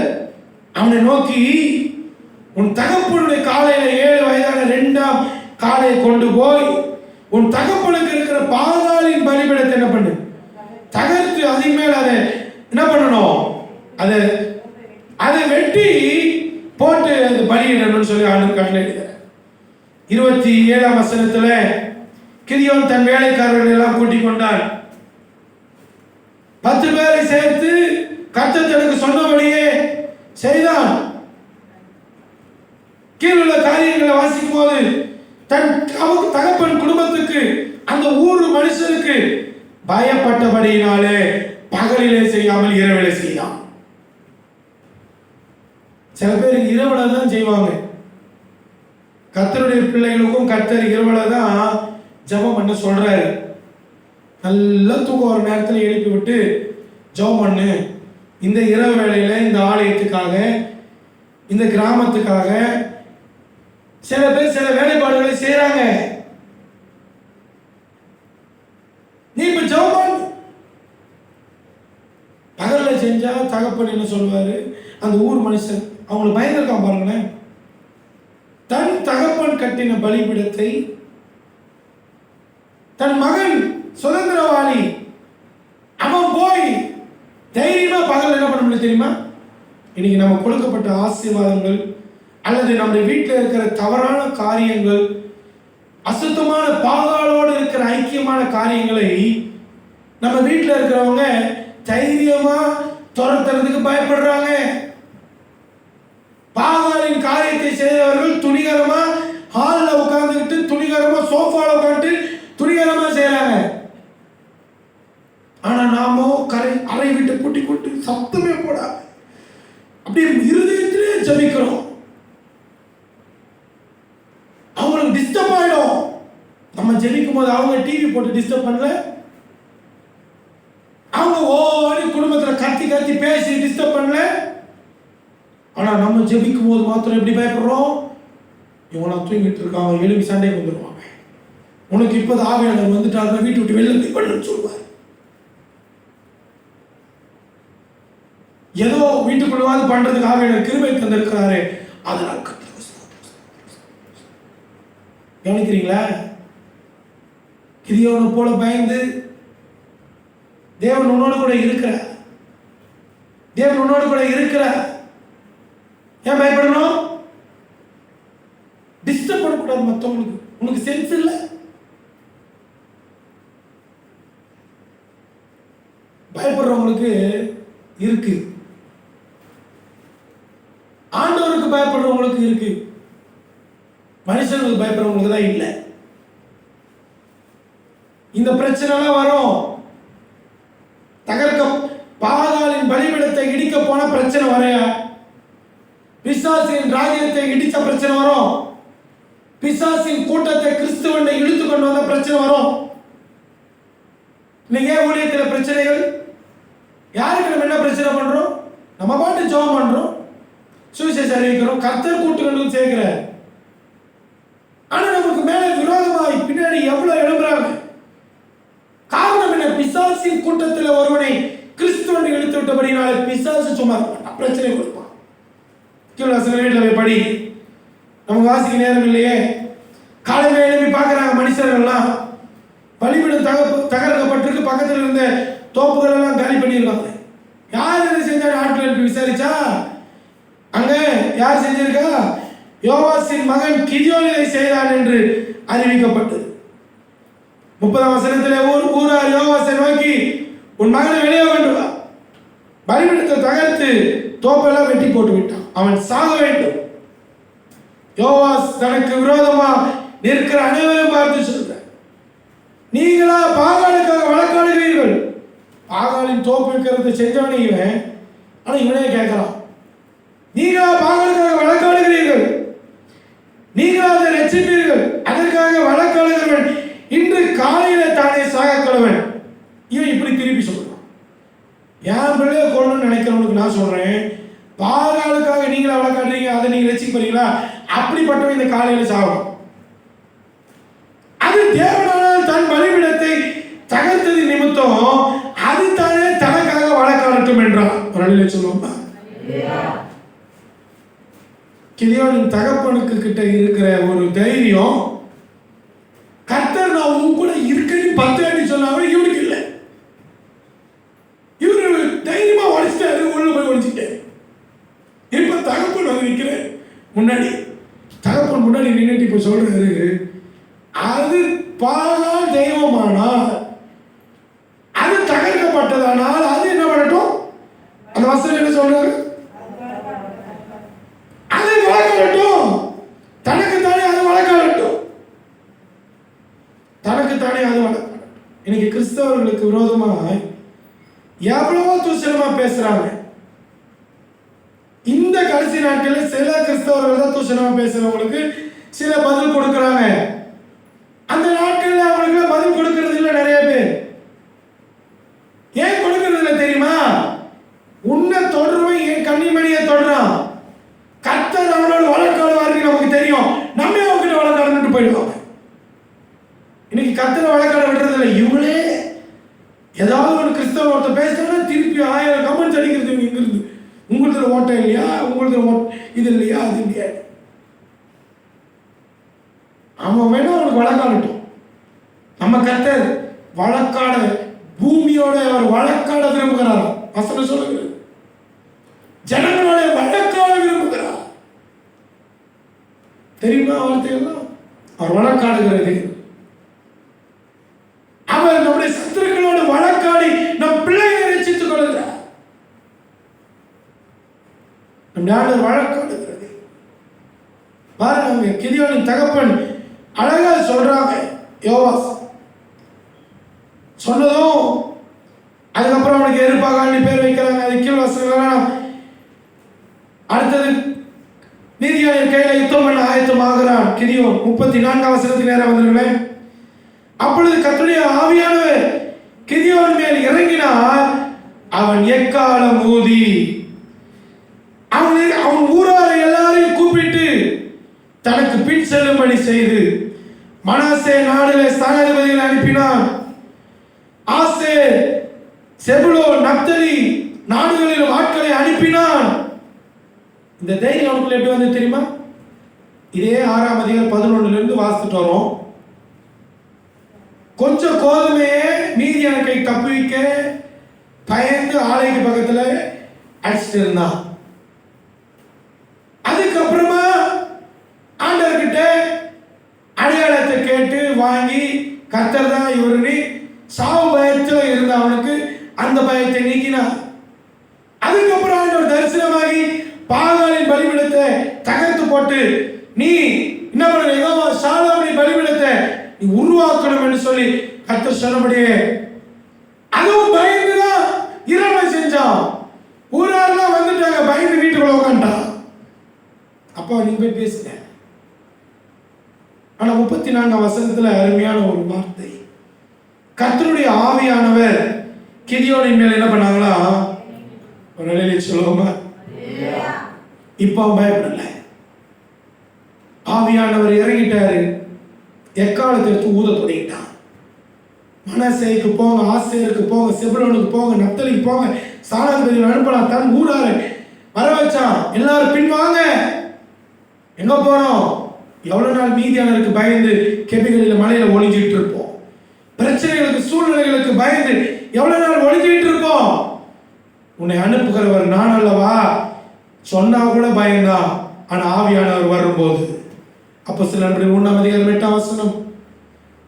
அவனை நோக்கி, உன் தகப்பனுடைய காலையில 7 வயதான 2ஆம் காளையை கொண்டு போய் உன் தகப்பனுக்கு இருக்கிற பாகாலின் பலிபீடத்தை என்ன பண்ணு, தகர்த்து அதன் மேல் அதை என்ன பண்ணணும், அதை வெட்டி போட்டு அது பலியிடணும்னு சொல்லி ஆண்டவர் கட்டளையிட்டார். 27ஆம் வசனத்துல கிதியோன் தன் வேலைக்காரர்களை எல்லாம் கூட்டிக் கொண்டான். 10 பேரை சேர்த்து கர்த்தர் தனக்கு சொன்னபடியே செய்தான். கீழுள்ள காரியங்களை வாசிக்கும் போது தன் தகப்பன் குடும்பத்துக்கு, அந்த ஊர் மனுஷனுக்கு பயப்பட்டபடியினாலே பகலிலே செய்யாமல் இரவிலே செய்தான். சில பேர் இரவுல தான் செய்வாங்க. கர்த்தருடைய பிள்ளைகளுக்கும் கர்த்தர் இரவுல தான் ஜெபம் பண்ண சொல்றாரு. நல்லா தூக்கம் ஒரு நேரத்தில் எழுப்பி விட்டு ஜெபம் பண்ணு, இந்த இரவு வேளையில இந்த ஆலயத்துக்காக, இந்த கிராமத்துக்காக. சில பேர் சில வேலைப்பாடுகளை செய்யறாங்க. நீ இப்ப ஜெபம் பண்ணு. பகல்ல செஞ்சா தகப்பன் என்ன சொல்வாரு, அந்த ஊர் மனுஷன் அவங்களை பயந்துருக்கான் பாருங்களேன். தன் தகப்பன் கட்டின பலிபீடத்தை தன் மகன் சுதந்திரவாளி அவன் போய் தைரியமா பகல் என்ன பண்ண முடியும் தெரியுமா? இன்னைக்கு நம்ம கொடுக்கப்பட்ட ஆசீர்வாதங்கள் அல்லது நம்முடைய வீட்டில் இருக்கிற தவறான காரியங்கள், அசுத்தமான பாகாலோடு இருக்கிற ஐக்கியமான காரியங்களை நம்ம வீட்டில் இருக்கிறவங்க தைரியமா துரத்துறதுக்கு பயப்படுறாங்க. பாகாலின் காரியத்தை செய்தவர்கள் துணிகரமா ஹாலில் உட்கார்ந்துக்கிட்டு, துணிகரமா சோஃபால உட்காந்து துணிகரமா செய்யறாங்க. ஆனா நாமோ அறை விட்டு பூட்டி கொண்டு சத்தமே போடாம அப்படியே இருதயத்திலே ஜெபிக்கிறோம். அவங்களுக்கு டிஸ்டர்ப் ஆயிடும். நம்ம ஜெபிக்கும் போது அவங்க டிவி போட்டு டிஸ்டர்ப் பண்ணல, அவங்க ஓடி குடும்பத்தில் கத்தி கத்தி பேசி டிஸ்டர்ப் பண்ணல. ஆனா நம்ம ஜெபிக்கும் போது மாத்திரம் எப்படி பயப்படுறோம்? இவங்களா தூங்கிட்டு இருக்காங்க, எழுப்பி சண்டைக்கு வந்துடுவாங்க. உனக்கு இப்போது ஆவியானவர் வந்துட்டாருன்னா வீட்டு விட்டு வெளில போய் பண்ணுன்னு சொல்லுவார். ஏதோ வீட்டுக்குள்ளவாது பண்றதுக்கு ஆவியானவர் கிருபை தந்திருக்கிறாரு, அதனால கவனிக்கிறீங்களா? கிதியோனை போல பயந்து தேவன் உன்னோடு கூட இருக்கிற, தேவன் உன்னோடு கூட இருக்கிற, ஏன் பயப்படணும்? டிஸ்டர்ப் பண்ணக்கூடாது மற்றவங்களுக்கு. உனக்கு சென்ஸ் இல்லை, பயப்படுறவங்களுக்கு இருக்கு, ஆண்டவருக்கு பயப்படுறவங்களுக்கு இருக்கு, மனுஷனுக்கு பயப்படுறவங்களுக்கு தான் இல்லை. இந்த பிரச்சனைலாம் வரும். தகர்க்க பாகாலின் பலிபீடத்தை இடிக்க போன பிரச்சனை வரையா, பிசாசின் ராஜ்யத்தை இடிச்ச பிரச்சனை வரும், பிசாசின் கூட்டத்தை கிறிஸ்துவனை இழுத்து கொண்டு வந்த பிரச்சனை வரும். இன்னைக்கு ஏன் ஊழியத்தில் பிரச்சனைகள்? யாருக்கு நம்ம என்ன பிரச்சனை பண்றோம்? நம்ம பாட்டு ஜெபம் பண்றோம், சுவிசேஷம் அறிவிக்கிறோம், கர்த்தர் கூட்டுகளும் சேர்க்கிறார். ஆனா நமக்கு மேல விரோதமாய் பின்னாடி எவ்வளவு எழுப்புறாங்க. காரணம் என்ன? பிசாசின் கூட்டத்தில் ஒருவனை கிறிஸ்துவனை இழுத்து விட்டபடினால பிசாசு சும்மா பிரச்சனை கொடுப்பான். வீட்டில் போய் படி, நமக்கு வாசிக்க நேரம் இல்லையே. காலையில எழுப்பி பார்க்குறாங்க மனுஷர்கள்லாம், பலிபீடம் தகர்க்கப்பட்டிருக்கு, பக்கத்தில் இருந்த தோப்புகள் எல்லாம் காலி பண்ணியிருக்காங்க. யார் இதை செஞ்சாலும் ஆட்கள் எழுப்பி விசாரிச்சா அங்க யார் செஞ்சிருக்கா? யோவாசின் மகன் கிதியோன் இதை செய்தான் என்று அறிவிக்கப்பட்டது. 30ஆம் வசனத்திலே ஊரார் யோவாசை நோக்கி, உன் மகனை வெளியே கொண்டு வா, பலிபீடத்தை தகர்த்து தோப்பெல்லாம் வெட்டி போட்டு விட்டான், அவன் சாக வேண்டும். யோவாஸ் தனக்கு விரோதமா நிற்கிற அனைவரும் பார்த்து சொல்ற, நீங்களா பாகாலுக்காக வழக்காடுகிறீர்கள்? பாகாலின் தோப்பு இருக்கிறத செஞ்சவனே இவன், ஆனா இவனே கேட்கிறான், நீங்களா பாகாலுக்காக வழக்காடுகிறீர்கள்? நீங்களா அதை ரட்சிப்பீர்கள்? அதற்காக வழக்காடுகிறவன் இன்று காலையில தானே சாகக்கடவன். இவன் இப்படி திருப்பி சொல்றான். என் பிள்ளைய கொள்ளணும்னு நினைக்கிறவனுக்கு நான் சொல்றேன், பாகாலுக்காக நீங்களா வழக்காடுறீங்க, அதை நீங்க ரட்சிக்கிறீங்களா? அப்படிப்பட்டவன் இந்த காலையில சாகும். அது தேவனால் தன் பலிபீடத்தை தகர்த்தது நிமித்தம் அது தானே தனக்காக வழக்காடட்டும் என்றான். ஒரு அழில சொல்லுவோமா? கிதியோனின் தகப்பனுக்கு கிட்ட இருக்கிற ஒரு தைரியம், கர்த்தர் நான் உன் கூட இருக்கன்னு 10 அடி சொன்னாலும் இவனுக்கு இல்லை. இவரு தைரியமா உடைச்சிட்டாரு, உள்ள போய் உடைச்சிட்டாரு. இப்ப தகப்பன் வந்து நிற்கிறேன் முன்னாடி, தகப்பன் முன்னாடி நின்றுட்டு இப்ப சொல்றாரு, அது பாகால் தெய்வமானால், அது தகர்க்கப்பட்டதானால் அது என்ன பண்ணட்டும்? அந்த வசனம் என்ன சொல்றாரு? அது வழக்காடட்டும், தனக்குத்தானே அது வழக்காடட்டும், தனக்குத்தானே அது வழக்காடட்டும். இன்னைக்கு கிறிஸ்தவர்களுக்கு விரோதமா எவ்வளவோ தூஷணமா பேசுறாங்க. இந்த கடைசி நாட்களில் சில கிறிஸ்தவர்கள் தான் தூஷணமா பேசுறவங்களுக்கு சில பதில் கொடுக்கறாங்க. அந்த நாட்களில் அவங்களுக்கு பதில் கொடுக்கறது இல்லை. நிறைய பேர் ஏன் கொடுக்கறது இல்லை தெரியுமா? உன்னை தொடர்வன் என் கன்னிமணியை தொடரான், கர்த்தர் அவனோட வழக்காடுவாருக்கு நமக்கு தெரியும், நம்ம அவங்ககிட்ட வழக்காடுன்னு போயிடுவாங்க. இன்னைக்கு கர்த்தரை வழக்காட விடுறது இல்லை. இவங்களே ஏதாவது ஒரு கிறிஸ்தவ ஒருத்தர் பேசினா திருப்பி 1000 கமெண்ட்ஸ் அடிக்கிறது. இங்கிருந்து உங்களுக்கு ஓட்டம் இல்லையா, உங்களுக்கு இது இல்லையா, அது இல்லையா. அவன் வேணா அவனுக்கு வழக்காடட்டும். நம்ம கர்த்தர் வழக்காட, பூமியோட அவர் வழக்காட விரும்புகிறார். வசனம் சொல்லுகிறது, ஜனங்களோட வழக்காட விரும்புகிறார். தெரியுமா வார்த்தையெல்லாம்? அவர் வழக்காடுகிறது. அவர் நம்முடைய சத்துருக்களோடு வழக்காடி நம் பிள்ளைகளை ரட்சித்துக் கொள்கிறார். நம் ஆண்டவர் வழக்காடுகிறது. பாருங்க, கிதியோனின் தகப்பன் அழகா சொல்றாங்க. யோவாஸ் சொன்னதும் அதுக்கப்புறம் அவனுக்கு எருபாகால்னு பேர் வைக்கிறாங்க. அது கீழ் வசனங்கள்லாம் அடுத்தது, நீதியாளர் கையில யுத்தம் பண்ண ஆயத்தமாகிறான் கிதியோன். 34ஆம் வசனத்துக்கு நேரம் வந்துருங்களேன். அப்பொழுது கர்த்தருடைய ஆவியானவர் கிதியோன் மேல் இறங்கினார். அவன் எக்காலம் ஊதி அவன் ஊராரை எல்லாரையும் கூப்பிட்டு தனக்கு பின் செல்லும்படி செய்து மனாசே நாடுகளை ஸ்தானாதிபதிகளை அனுப்பினான். ஆசேர், செபுலோன், நப்தலி நாடுகளில் ஆட்களை அனுப்பினான். இந்த தைரியம் அவனுக்குள்ள எப்படி வந்து தெரியுமா? இதே 6ஆம் அதிகாரம் 11 வாசித்துட்டு வரோம். கொஞ்சம் கோதுமையே மீதியானக்கை தப்புவிக்க பயந்து ஆலைக்கு பக்கத்துல அடிச்சுட்டு இருந்தான். அதுக்கப்புறமா ஆண்டவர்கிட்ட அடையாளத்தை கேட்டு வாங்கி கர்த்தர் தான் இவருன்னு சாவு பயத்தில் இருந்த அவனுக்கு அந்த பயத்தை நீக்கினார். அதுக்கப்புறம் ஆண்டவர் தரிசனமாகி பாகாலின் பலிபீடத்தை தகர்த்து போட்டு நீ என்ன பண்ண சாலோமோனி பலிபீடத்தை நீ உருவாக்கணும் என்று சொல்லி கர்த்தர் சொன்னபடியே அதுவும் பயந்துதான் இரவை செஞ்சான். ஊராரெல்லாம் வந்துட்டாங்க, பயந்து வீட்டுக்குள்ள உட்காந்துட்டான். அப்பா நீங்க போய் பேசுங்க. ஆனா 34ஆம் வசனத்துல அருமையான ஒரு வார்த்தை, கர்த்தருடைய ஆவியானவர் கிதியோனின் மேல் என்ன பண்ணாங்களா? ஒரு நிலையில சொல்லுவோமா? இப்ப பயப்படல. ஆவியானவர் இறங்கிட்டாரு, எக்காலத்தை எடுத்து ஊத தொடங்கிட்டான். மனசேக்கு போங்க, ஆசேருக்கு போங்க, செபுலோனுக்கு போங்க, நப்தலிக்கு போங்க, ஸ்தானாதிபதிகளை அனுப்பலாம். தன் ஊராரை வர வச்சான். எல்லாரும் பின்வாங்க. எங்க போறோம்? எவ்வளவு நாள் மீதியானருக்கு பயந்து கெபிகளில மலையில ஒளிஞ்சிட்டு இருப்போம்? பிரச்சனைகளுக்கு சூழ்நிலைகளுக்கு பயந்து எவ்வளவு நாள் ஒளிஞ்சிட்டு இருப்போம்? உன்னை அனுப்புகிறவர் நான் அல்லவா சொன்னா கூட பயந்தான். ஆனா ஆவியானவர் வரும்போது அப்போஸ்தலர் 1ஆம் அதிகாரம் 8ஆம் வசனம்,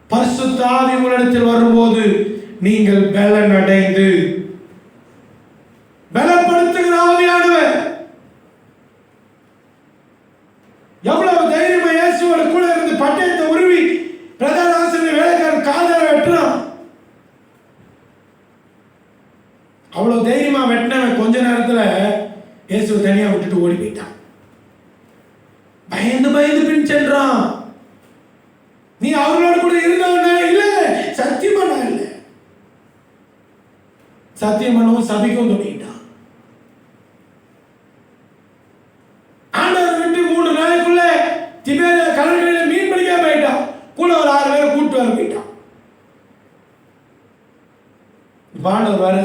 பரிசுத்த ஆவி உங்களிடத்தில் வரும்போது நீங்கள் பலன் அடைந்து, பலப்படுத்துகிற ஆவியானவர். எவ்வளவு தைரியமா இயேசுவோட கூட இருந்து பட்டயத்தை உருவி பிரதான ஆசிரியர் வேலைக்காரன் காதல வெட்டுறான். அவ்வளவு தைரியமா வெட்டினவன் கொஞ்ச நேரத்துல இயேசுவை தனியா விட்டுட்டு ஓடி போயிட்டான். பயந்து பயந்து பின் சென்றான். நீ அவர்களோட கூட இருந்தவன இல்ல, சத்தியமா நான் இல்ல. சத்தியமானவும் சபிக்கும் தொடங்கிட்டான். ஆண்டவர் விட்டு 3 நாளைக்குள்ள திபேரியா கடற்கரையில மீன் பிடிக்க போயிட்டான். கூட ஒரு 6 பேரை கூட்டு வர போயிட்டான். ஆண்டவர் வர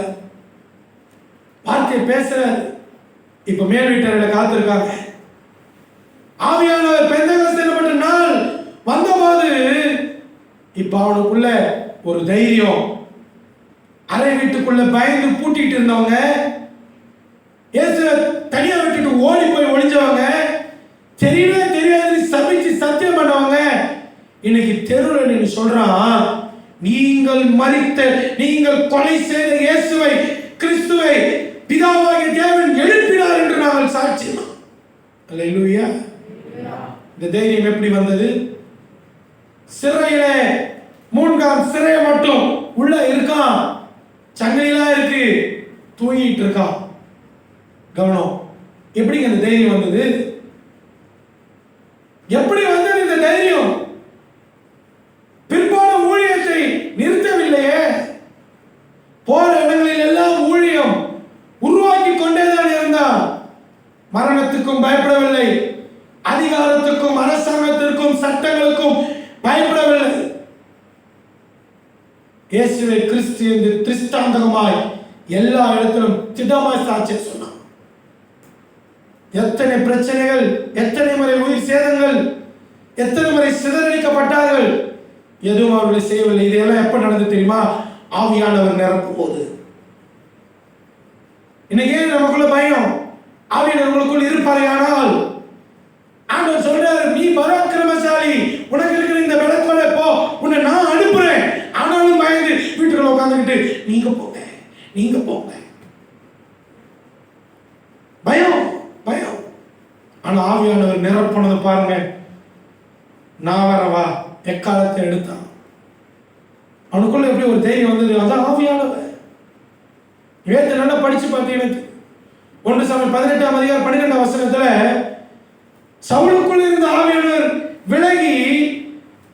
வார்த்தை பேசுறாரு. இப்ப மேல் வீட்டர்களை காத்திருக்காங்க. ஆவியானவர் பெந்தெகோஸ்தேப்பட்ட நாள் வந்தபோது இப்ப அவனுக்குள்ள ஒரு தைரியம். அறை வீட்டுக்குள்ள பயந்து பூட்டிட்டு இருந்தவங்க, இயேசுவை தனியா விட்டுட்டு ஓடி போய் ஒளிஞ்சவங்க, தெரியவே தெரியாது சபிச்சு சத்தியம் பண்ணவங்க, இன்னைக்கு தெருவில் நீங்க சொல்றான், நீங்கள் மரித்த, நீங்கள் கொலை செய்த இயேசுவை கிறிஸ்துவை பிதாவாகிய தேவன் எழுப்பினார் என்று நாங்கள் சாட்சியம். அல்லேலூயா. இந்த தைரியம் எப்படி வந்தது? சிறையிலே 3ஆம் சிறைய மட்டும் உள்ள இருக்கான், சங்கிலிலாம் இருக்கு, தூங்கிட்டு இருக்கான். கவனம், எப்படி அந்த தைரியம் வந்தது? எப்படி வந்தது இந்த தைரியம்? பிற்பாடு ஊழியத்தை நிறுத்தவில்லையே, போற இடங்களில் எல்லாம் ஊழியம் உருவாக்கி கொண்டேதான் இருந்தான். மரணத்துக்கும் பயப்படவில்லை, அதிகாரத்துக்கும் அரசாங்கத்திற்கும் சட்டங்களுக்கும் பயப்படவில்லை. இயேசுவை கிறிஸ்து என்று திரிஸ்தாந்தகமாய் எல்லா இடத்திலும் திடமாய் சாட்சியம் சொன்னான். எத்தனை பிரச்சனைகள், எத்தனை முறை உயிர் சேதங்கள், எத்தனை முறை சிதறடிக்கப்பட்டார்கள், எதுவும் அவர்களை செய்யவில்லை. இதெல்லாம் எப்ப நடந்து தெரியுமா? ஆவியானவர் நிரப்பும் போது. இன்னைக்கு ஏன் நமக்குள்ள பயம்? ஆவியானவர் உங்களுக்குள் இருப்பாரே. ஆனால் ஆண்டவர் சொல்றாரு, நீ பராக்கிரமசாலி, உனக்கு இருக்கிற இந்த பலத்தோட போ, உன்னை நான் அனுப்புறேன். ஆனாலும் பயந்து வீட்டுக்குள்ள உட்கார்ந்துக்கிட்டு நீங்க போங்க, நீங்க போங்க. பயம் பயம். ஆனா ஆவியானவர் நிரப்புனது பாருங்க. நான் வரவா எக்காலத்தை எடுத்தான். அவனுக்குள்ள எப்படி ஒரு தைரியம் வந்தது? அதான் ஆவியானவர். வேதத்தை நல்லா படிச்சு பார்த்தீங்கன்னா 1 சாமுவேல் 18ஆம் அதிகாரம் 12ஆம் வசனத்துல சவுலுக்குள்ள இருந்த ஆவியானவர் விலகி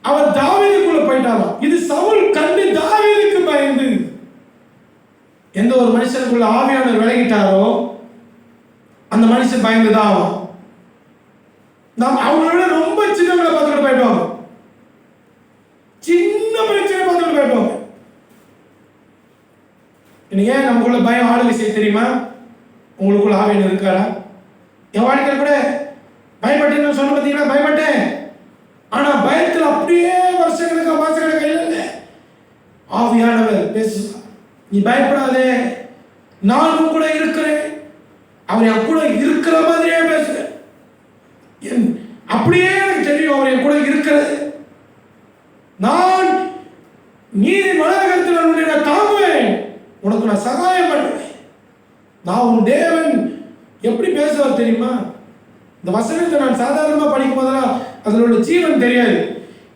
அவர் தாவீதுக்குள்ள போயிட்டாராம். இது சவுல் எந்த ஒரு மனுஷனுக்குள்ள ஆவியானவர் விலகிட்டாரோ அந்த மனுஷன் பயந்துதான் ஆகும். நாம் அவங்களோட ரொம்ப சின்னவங்களை பார்த்துட்டு போயிடுவாங்க, சின்ன பிரச்சனை பார்த்துட்டு போயிடுவாங்க. இன்னைக்கு ஏன் நமக்குள்ள பயம் ஆளுகை செய்ய தெரியுமா? உங்களுக்குள்ள ஆவியானவர் இருக்காரா? என் வாழ்க்கையில் கூட பயப்பட்டேன்னு சொன்ன பார்த்தீங்களா, பயப்பட்டேன். ஆனா பயத்தில் அப்படியே வருஷக்கணக்கா மாசக்கணக்கா இல்லை, ஆவியானவர் பேசுவார், நீ பயப்படாதே, நானும் கூட இருக்கிறேன். அவர் என் கூட இருக்கிற மாதிரியே பேசுறேன், அப்படியே எனக்கு தெரியும் அவர் என் கூட இருக்கிறது. நான் நீதி மனகத்தில் உன்னை தாங்குவேன், உனக்கு நான் சகாயம் பண்ணுவேன். நான் உன் தேவன். எப்படி பேசுவார் தெரியுமா? இந்த வசனத்தை நான் சாதாரணமாக படிக்கும் போதெல்லாம் அதில் உள்ள ஜீவன் தெரியாது.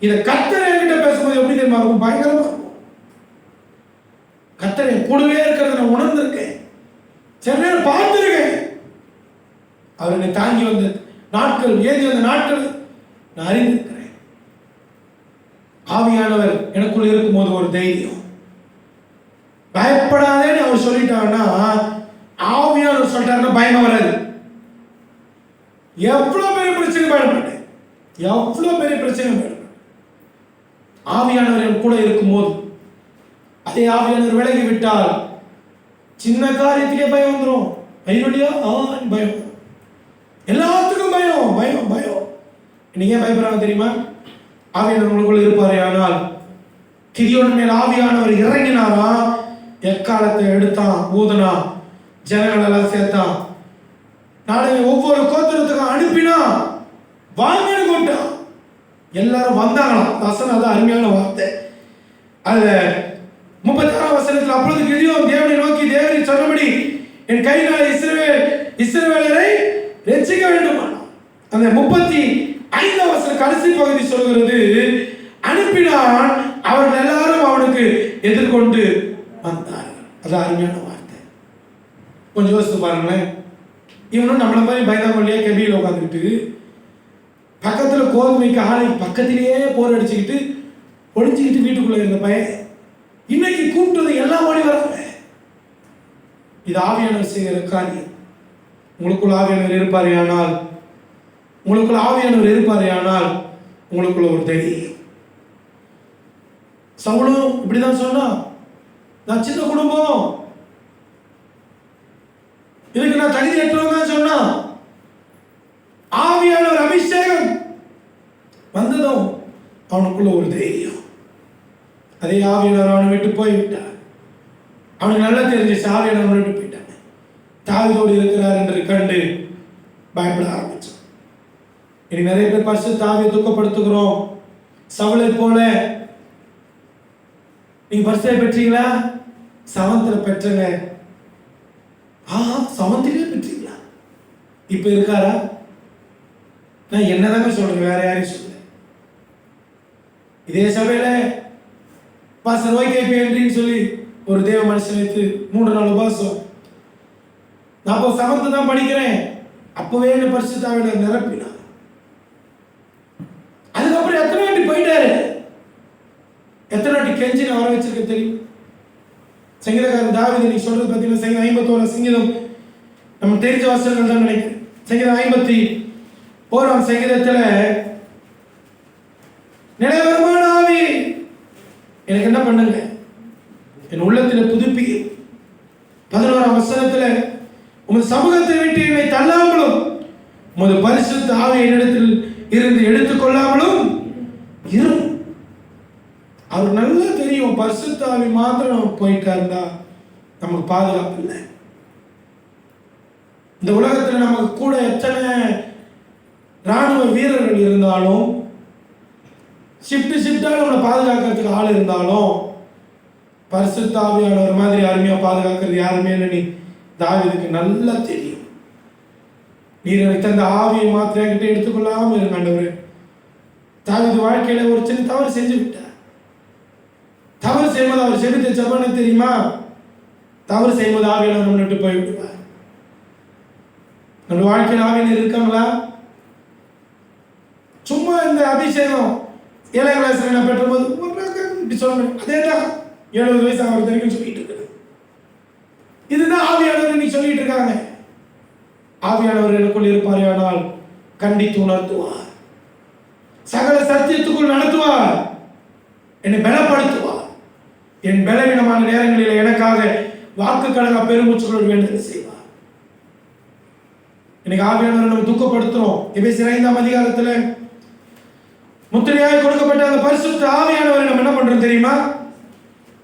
இதை கர்த்தர் என்கிட்ட பேசும்போது எப்படி தெரியுமா இருக்கும்? பயங்கரமா இருக்கும். கர்த்தர் என் கூடவே இருக்கிறத நான் உணர்ந்திருக்கேன், சில நேரம் பார்த்துருக்கேன். அவர் என்னை தாங்கி வந்த நாட்கள், ஏறி வந்த நாட்கள் நான் அறிந்திருக்கிறேன். ஆவியானவர் எனக்குள்ள இருக்கும்போது ஒரு தைரியம். பயப்படாதேன்னு அவர் சொல்லிட்டாங்கன்னா, ஆவியானவர் சொல்லிட்டாருன்னா பயமா வராது. எவ்வளவு பெரிய பிரச்சனை பயன்பட்டேன், எவ்வளவு பெரிய பிரச்சனை பயன்பட்டேன். ஆவியானவர் என் கூட இருக்கும்போது, அதே ஆவியானவர் விலகி விட்டால் சின்ன காரியத்துக்கே பயம் வந்துடும். ஐயோடியா பயம், எல்லாத்துக்கும் பயம் பயம் பயம். இன்னைக்கு ஏன் பயப்படுறாங்க தெரியுமா? ஆவியானவர் உங்களுக்குள்ள இருப்பாரே. ஆனால் கிதியோன் மேல் ஆவியானவர் இறங்கினாரா, எக்காலத்தை எடுத்தான், ஊதுனா, ஜனங்கள் எல்லாம் சேர்த்தான், நாளை ஒவ்வொரு கோத்திரத்துக்கும் அனுப்பினா, வாங்கன்னு கூப்பிட்டான். எல்லாரும் வந்தாங்களாம். வசனம் அது அருமையான வார்த்தை. அதுல 36ஆம் வசனத்தில், அப்பொழுது கிதியோன் தேவனை நோக்கி, தேவனை சொன்னபடி என் கையினால் இஸ்ரவேலரை ரட்சிக்க வேண்டும். அந்த 35ஆம் வசனம் கடைசி பகுதி சொல்கிறது, அனுப்பினான், அவர்கள் எல்லாரும் அவனுக்கு எதிர்கொண்டு வந்தார்கள். அது அருமையான வார்த்தை. கொஞ்சம் யோசித்து பாருங்களேன். இவனும் நம்மளை மாதிரி பயந்தாங்கொல்லியா கெபியில் உட்காந்துக்கிட்டு, பக்கத்தில் கோதுமைக்கு ஆலை பக்கத்திலேயே போர் அடிச்சுக்கிட்டு ஒழிஞ்சிக்கிட்டு வீட்டுக்குள்ளே இருந்த பையன் இன்னைக்கு கூப்பிட்டது எல்லாம் ஓடி வராங்க. இது ஆவியானவர் செய்கிற காரியம். உங்களுக்குள்ள ஆவியானவர் இருப்பாரே ஆனால், உங்களுக்குள்ள ஆவியானவர் இருப்பாரே ஆனால் உங்களுக்குள்ள ஒரு தைரியம். சவுலும் இப்படிதான் சொன்னா, நான் சின்ன குடும்பம், இதுக்கு நான் தகுதியற்றவங்க தான் சொன்னா. ஆவியானவர் அபிஷேகம் வந்ததும் அவனுக்குள்ள ஒரு தைரியம். அதே ஆவியானவர் அவனை விட்டு போய்விட்டார். அவனுக்கு நல்லா தெரிஞ்சிச்சு ஆவியானவர் விட்டு போயிட்டாங்க. தாவீதோடு இருக்கிறார் என்று கண்டு பயப்பட ஆரம்பிச்சான். இனி நிறைய பேர் பரிசுத்த ஆவியை துக்கப்படுத்துகிறோம். சவுலை போல நீங்க பரிசுத்த பெற்றீங்களா? சவத்துல பெற்றங்க. சமத்திலே பெற்றீங்களா? இப்ப இருக்காரா? நான் என்னதாங்க சொல்றேன், வேற யாரையும் சொல்ல. இதே சபையில பாஸ்டர் OKP சொல்லி ஒரு தேவ மனுஷன் வைத்து 3-4 உபவாசம். நான் அப்போ சமத்து தான் படிக்கிறேன். அப்பவே என்ன பரிசுத்த ஆவியானவர் நிரப்பினார். அதுக்கப்புறம் எத்தனை வாட்டி போயிட்டாரு, எத்தனை வாட்டி கெஞ்சி நான் வர வச்சிருக்க தெரியும். சங்கீதக்காரன் தாவீது நீ சொல்றது பார்த்தீங்கன்னா, சங்கீதம் 51 சங்கீதம் நம்ம தெரிஞ்ச வசனங்கள் தான் நினைக்கிறேன். சங்கீதம் 51 சங்கீதத்தில், நிலைவரமான ஆவி எனக்கு என்ன பண்ணுங்க, என் உள்ளத்தில் புதுப்பி. 11ஆம் வசனத்தில், உமது சமூகத்தை விட்டு என்னை தள்ளாமலும் உமது பரிசுத்த ஆவி என்னிடத்தில் இருந்து எடுத்துக்கொள்ளாமலும் இரும். அவர் நல்லா தெரியும், பரிசுத்த ஆவி மாத்திரம் நம்ம போயிட்டாருந்தா நமக்கு பாதுகாப்பு இல்லை. இந்த உலகத்தில் நமக்கு கூட எத்தனை ராணுவ வீரர்கள் இருந்தாலும், ஷிஃப்டாக நம்மளை பாதுகாக்கிறதுக்கு ஆள் இருந்தாலும், பரிசுத்த ஆவியானவர் மாதிரி அருமையாக பாதுகாக்கிறது யாருமே இல்லை. நீ தாவீதுக்கு நல்லா தெரியும். நீர் எனக்கு தந்த ஆவியை மாத்திரம் என்கிட்ட எடுத்துக்கொள்ளாமல் இருங்க ஆண்டவரே. தாவீது வாழ்க்கையில ஒரு சின்ன தவறு செஞ்சு விட்டார். தவறு செய்யும்போது அவர் செபித்த ஜெபம் தெரியுமா? தவறு செய்யும்போது ஆவியானவர் நம்மளை விட்டு போய் விடுவார். நம்ம வாழ்க்கையில் ஆவியானவர் இருக்காங்களா? சும்மா இந்த அபிஷேகம் 7ஆம் கிளாஸ்ல நான் பெற்றபோது இப்படி சொல்ல, அதே தான் 70 வயசு அவர் வரைக்கும் சொல்லிட்டு இருக்கிறேன். ஆவியானவர் எனக்குள் இருப்பாரேயானால் கண்டித்து உணர்த்துவார், சகல சத்தியத்துக்குள் நடத்துவார், என்னை பலப்படுத்துவார், என் பலவீனமான நேரங்களில் எனக்காக வாக்கு கடங்க பெருமூச்சுகள் வேண்டுதல் செய்வார். இன்னைக்கு ஆவியானவர் நம்ம துக்கப்படுத்துறோம். எபேசியர் 5ஆம் அதிகாரத்துல முத்திரையாக கொடுக்கப்பட்ட அந்த பரிசுத்த ஆவியானவரை நம்ம என்ன பண்றோம் தெரியுமா?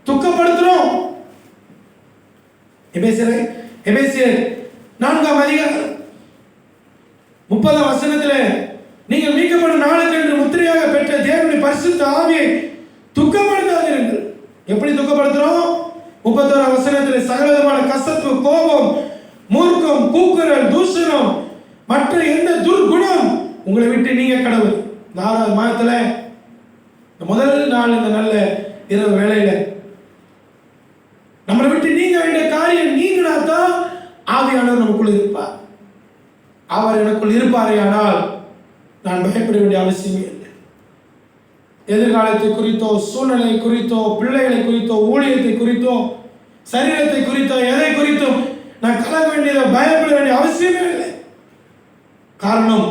துக்கப்படுத்துறோம். எபேசியர் 4ஆம் அதிகாரம் 30ஆம் வசனத்துல நீங்கள் மீட்கப்படும் நாளுக்கு என்று முத்திரையாக பெற்ற தேவனுடைய பரிசுத்த ஆவியை துக்கப்படுத்தாதீர்கள். எப்படி துக்கப்படுத்துறோம்? 31ஆம் வசனத்துல சகலவிதமான கசப்பு, கோபம், மூர்க்கம், கூக்குரல், தூஷணம், மற்ற எந்த துர்குணம் உங்களை விட்டு நீங்க கடவுள். 4ஆவது மாதத்துல முதல் நாள் இந்த நல்ல இரவு வேளையில நம்மளை விட்டு நீங்க வேண்டிய காரியம் நீங்களாதான் ஆவியானவர் நமக்குள்ள இருப்பார். அவர் எனக்குள் இருப்பாரேயானால் நான் பயப்பட வேண்டிய அவசியமே இல்லை. எதிர்காலத்தை குறித்தோ, சூழ்நிலை குறித்தோ, பிள்ளைகளை குறித்தோ, ஊழியத்தை குறித்தோ, சரீரத்தை குறித்தோ, எதை குறித்தும் நான் கலங்க வேண்டியதை பயப்பட வேண்டிய அவசியமே இல்லை. காரணம்,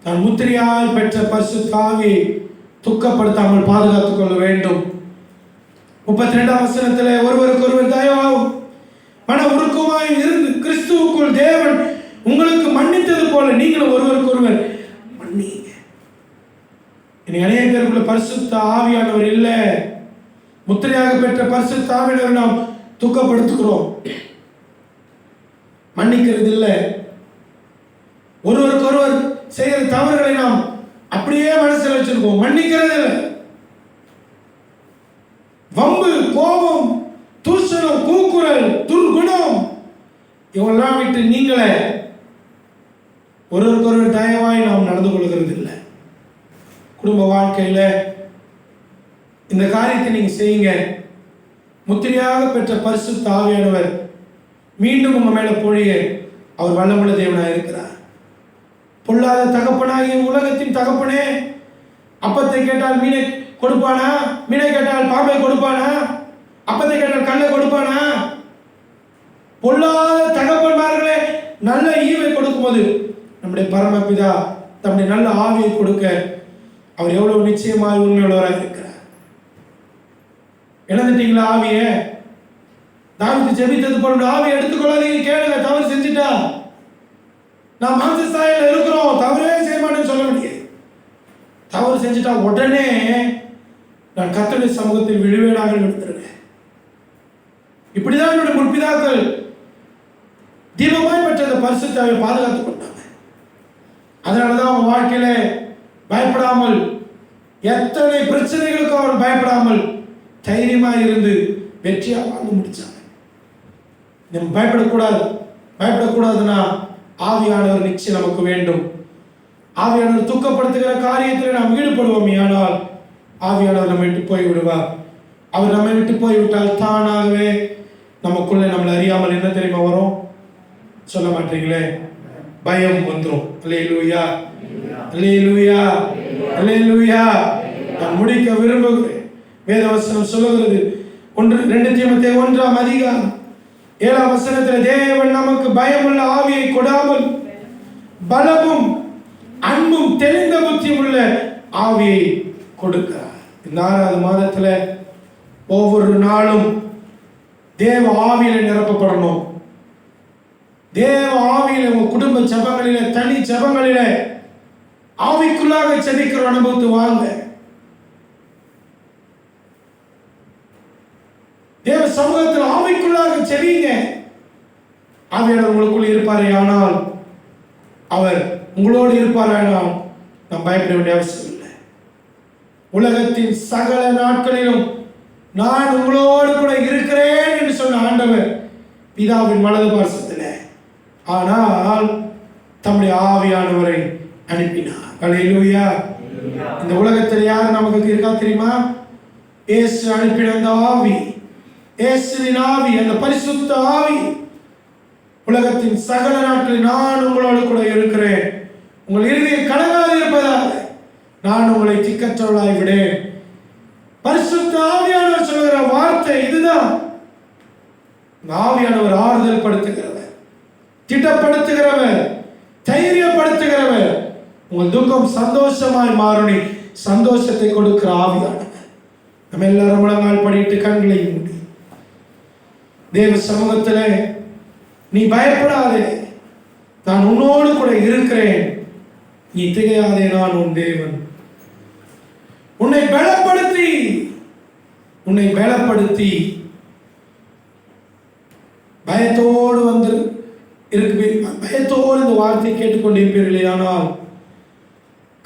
நான் முத்திரையாய் பெற்ற பரிசுத்த ஆவியை துக்கப்படுத்தாமல் பாதுகாத்துக் கொள்ள வேண்டும். 32ஆம் வசனத்திலே ஒருவருக்கு ஒருவர் தயவாகவும் மன உருக்கமாய் இருந்து கிறிஸ்துவுக்குள் தேவன் உங்களுக்கு மன்னித்தது போல நீங்களும் ஒருவருக்கு ஒருவர் மன்னிங்க. இன்னைக்கு அநேக பேருக்குள்ள பரிசுத்த ஆவியானவர் இல்லை. முத்திரையாக பெற்ற பரிசுத்த ஆவியானவர் நாம் துக்கப்படுத்துகிறோம், மன்னிக்கிறது இல்லை. ஒருவருக்கு ஒருவர் செய்கிற தவறுகளை நாம் அப்படியே மனசில் வச்சிருக்கோம், மன்னிக்கிறது இல்லை. வம்பு, கோபம், தூஷணம், கூக்குரல், துர்குணம் இவெல்லாம் விட்டு நீங்களே ஒருவருக்கு ஒருவர் தயவாய் நாம் நடந்து கொள்கிறது இல்லை. குடும்ப வாழ்க்கையில இந்த காரியத்தை நீங்க செய்யுங்க. முத்திரையாக பெற்ற பரிசுத்த ஆவியானவர் மீண்டும் உங்க மேல பொழிய அவர் வல்லமுள்ள தேவனாக இருக்கிறார். பொல்லாத தகப்பனாகிய உலகத்தின் தகப்பனே, அப்பத்தை கேட்டால் மீனை கொடுப்பானா? மீனை கேட்டால் பாம்பை கொடுப்பானா? அப்பத்தை கேட்டால் கல்லை கொடுப்பானா? பொல்லாத தகப்பன்மார்களே நல்ல ஈவை கொடுக்கும்போது நம்முடைய பரமபிதா தம்முடைய நல்ல ஆவியை கொடுக்க அவர் எவ்வளவு நிச்சயமாக உண்மையுள்ளவராக இருக்கிறார். இழந்துட்டீங்களா ஆவியை? தாவீது ஜெபித்தது போல ஆவியை எடுத்துக்கொள்ளாதீங்க, கேளுங்க. தவறு செஞ்சுட்டா நான் மாம்ச சாயல்ல இருக்கிறோம், தவறே செய்ய மாட்டேன்னு சொல்ல முடியாது. தவறு செஞ்சுட்டா உடனே நான் கர்த்தருடைய சமூகத்தில் விழுவேனாக விழுந்துருவேன். இப்படிதான் என்னுடைய முற்பிதாக்கள் தீபமாய் பெற்ற அந்த பரிசுத்தாவை பாதுகாத்துக் கொண்டாங்க. அதனாலதான் அவங்க வாழ்க்கையில பயப்படாமல், எத்தனை பிரச்சனைகளுக்கும் அவர் பயப்படாமல் தைரியமாக இருந்து வெற்றியாக வாழ்ந்து முடிச்சாங்க. நம்ம பயப்படக்கூடாதுன்னா ஆவியானவர் நிச்சயம் நமக்கு வேண்டும். ஆவியானவர் துக்கப்படுத்துகிற காரியத்தில் நாம் ஈடுபடுவோம். ஆனால் ஆவியானவர் நம்மை விட்டு போய் விடுவார். அவர் நம்மை விட்டு போய்விட்டால் தானாகவே நமக்குள்ள நம்மளை அறியாமல் என்ன தெரியுமா வரும்? சொல்ல மாட்டீங்களே, பயம் வந்துடும். அல்லேலூயா, அல்லேலூயா, அல்லேலூயா. நான் முடிக்க விரும்புகிறேன். வேதவசனம் சொல்லுகிறது 2 தீமோத்தேயு 1ஆம் அதிகாரம் 7ஆம் வசனத்தில் தேவன் நமக்கு பயமுள்ள ஆவியை கொடாமல் பலமும் அன்பும் தெளிந்த புத்தியும் உள்ள ஆவியை கொடுக்கிறார். இந்த 6வது மாதத்துல ஒவ்வொரு நாளும் தேவ ஆவியில நிரப்பப்படணும். தேவ ஆவியில உங்க குடும்ப ஜெபங்களில, தனி ஜெபங்களில ஆவிக்குள்ளாக செபிக்கிற அனுபவத்தை வாங்க. தேவ சமூகத்தில் ஆவிக்குள்ளாக செபிங்க. ஆவியானவர் உங்களுக்குள் இருப்பாரே ஆனால், அவர் உங்களோடு இருப்பாரானால் நாம் பயப்பட வேண்டிய அவசியம் இல்லை. உலகத்தின் சகல நாட்களிலும் நான் உங்களோடு கூட இருக்கிறேன் என்று சொன்ன ஆண்டவர் பிதாவின் வலது பார்சத்தில், ஆனால் தம்முடைய ஆவியானவரை அனுப்பினார். அல்லேலூயா. இந்த உலகத்தில் யார் நமக்கு இருக்கா தெரியுமா? இயேசு அனுப்பின அந்த ஆவி, இயேசுவின் ஆவி, அந்த பரிசுத்த ஆவி. உலகத்தின் சகல நாட்களில் நான் உங்களோடு கூட இருக்கிறேன், உங்கள் இருதயம் கலங்காது இருப்பதாக நான் உங்களை திக்கற்றவளாய் விடேன். பரிசுத்த ஆவியானவர் சொல்லுகிற வார்த்தை இதுதான். ஆவியானவர் ஆறுதல் படுத்துகிறவர், திட்டப்படுத்துகிறவர், தைரியப்படுத்துகிறவர். உங்கள் துக்கம் சந்தோஷமாய் மாறி சந்தோஷத்தை கொடுக்கிற ஆவியானவர். நம்ம எல்லாரும் முழங்கால் படிட்டு கண்களை மூடி தேவ சமூகத்திலே, நீ பயப்படாதே, நான் உன்னோடு கூட இருக்கிறேன், நீ திகையாதே, நான் உன் தேவன். உன்னை பலப்படுத்தி பயத்தோடு வந்து பயத்தோடு இந்த வார்த்தை கேட்டுக்கொண்டிருப்பீர்களே, ஆனால்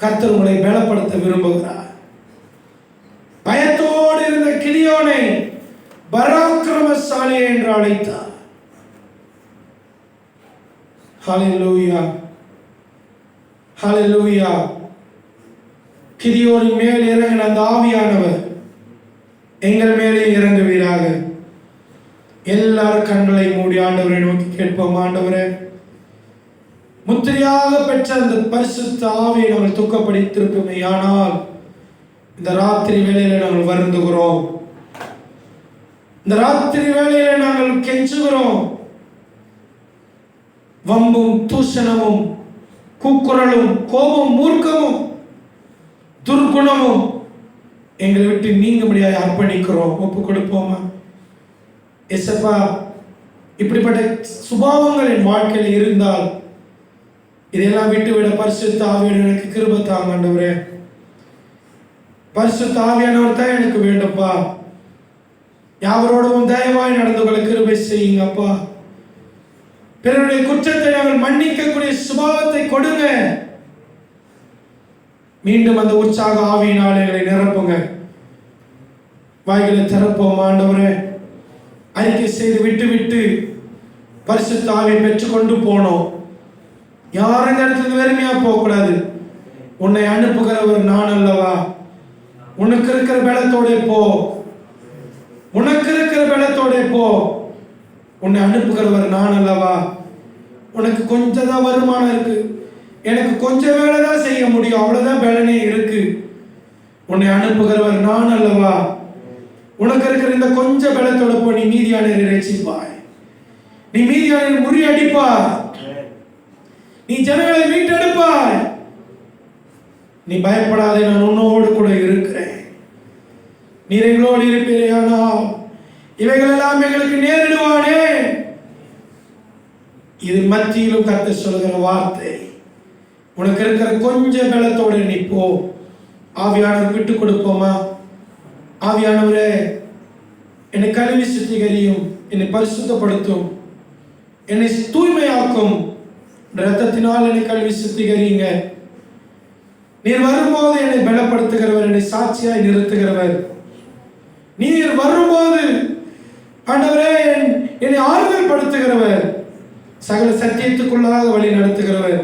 கர்த்தர் உங்களை பலப்படுத்த விரும்புகிறார். பயத்தோடு இருந்த கிதியோனை பராக்கிரமசாலி என்று அழைத்தார். ஹல்லேலூயா, ஹல்லேலூயா. கிதியோனின் மேல் இறங்கின அந்த ஆவியானவர் எங்கள் மேலே இறங்குவீராக. எல்லாரும் கண்களை மூடி ஆண்டவரை நோக்கி கேட்போம். ஆண்டவரே, முத்திரையாக பெற்ற அந்த பரிசுத்த ஆவியை நாங்கள் துக்கப்படுத்திருப்போமே, ஆனால் இந்த ராத்திரி வேளையில நாங்கள் வருந்துகிறோம். இந்த ராத்திரி வேளையில நாங்கள் கெஞ்சுகிறோம். வம்பும் தூஷணமும் கூக்குரலும் கோபம் மூர்க்கமும் துர்குணமும் எங்களை விட்டு நீங்கும்படியாக அர்ப்பணிக்கிறோம். ஒப்பு கொடுப்போமா? எசப்பா, இப்படிப்பட்ட சுபாவங்கள் என் வாழ்க்கையில் இருந்தால் இதெல்லாம் விட்டுவிட பரிசுத்த ஆவியான எனக்கு கிருபை தாங்க ஆண்டவரே. பரிசுத்த ஆவியானவர் தான் எனக்கு வேண்டும்ப்பா. யாவரோடவும் தயவாய் நடந்து கொள்ள கிருபை செய்யுங்கப்பா. பிறருடைய குற்றத்தை நாங்கள் மன்னிக்கக்கூடிய சுபாவத்தை கொடுங்க. மீண்டும் அந்த உற்சாக ஆவியினால் எங்களை நிரப்புங்க. வாய்களை திறப்போம் ஆண்டவரே. அறிக்கை செய்து விட்டு பரிசுத்த ஆவியை பெற்றுக்கொண்டு போனோம். யாரும் இந்த இடத்துல வெறுமையா போகக்கூடாது. உன்னை அனுப்புகிறவர் நான் அல்லவா? உனக்கு இருக்கிற பலத்தோட போ, உனக்கு இருக்கிற பலத்தோட போ. உன்னை அனுப்புகிறவர் நான் அல்லவா? உனக்கு கொஞ்சம் தான் வருமானம் இருக்கு, எனக்கு கொஞ்சம் வேலை தான் செய்ய முடியும், அவ்வளவுதான் பலனே இருக்கு. உன்னை அனுப்புகிறவர் நான் அல்லவா? உனக்கு இருக்கிற இந்த கொஞ்சம் பலத்தோட போ. நீ மீதியானரை ரட்சிப்பாய், நீ மீதியானரை முறியடிப்பாய், நீ ஜனங்களை மீட்டெடுப்பாய். நீ பயப்படாதே, நான் உன்னோடு கூட இருக்கிறேன். நீர் எங்களோடு இருப்பீரே, ஆனால் இவைகள் எல்லாம் எங்களுக்கு நேரிடுவானே. இது மத்தியிலும் கர்த்தர் சொல்கிற வார்த்தை. உனக்கு இருக்கிற கொஞ்சம் பலத்தோடு நீ போ. ஆவியானவர் விட்டு கொடுப்போமா? ஆவியானவரே, என்னை கழுவி சுத்திகரியும், என்னை பரிசுத்தப்படுத்தும், என்னை தூய்மையாக்கும். இரத்தத்தினால் என்னை கழுவி சுத்திகரிங்க. நீர் வரும்போது என்னை பலப்படுத்துகிறவர், என்னை சாட்சியாய் நிறுத்துகிறவர். நீர் வரும்போது ஆண்டவரே என்னை ஆறுதல் படுத்துகிறவர், சகல சத்தியத்துக்குள்ளாக வழி நடத்துகிறவர்,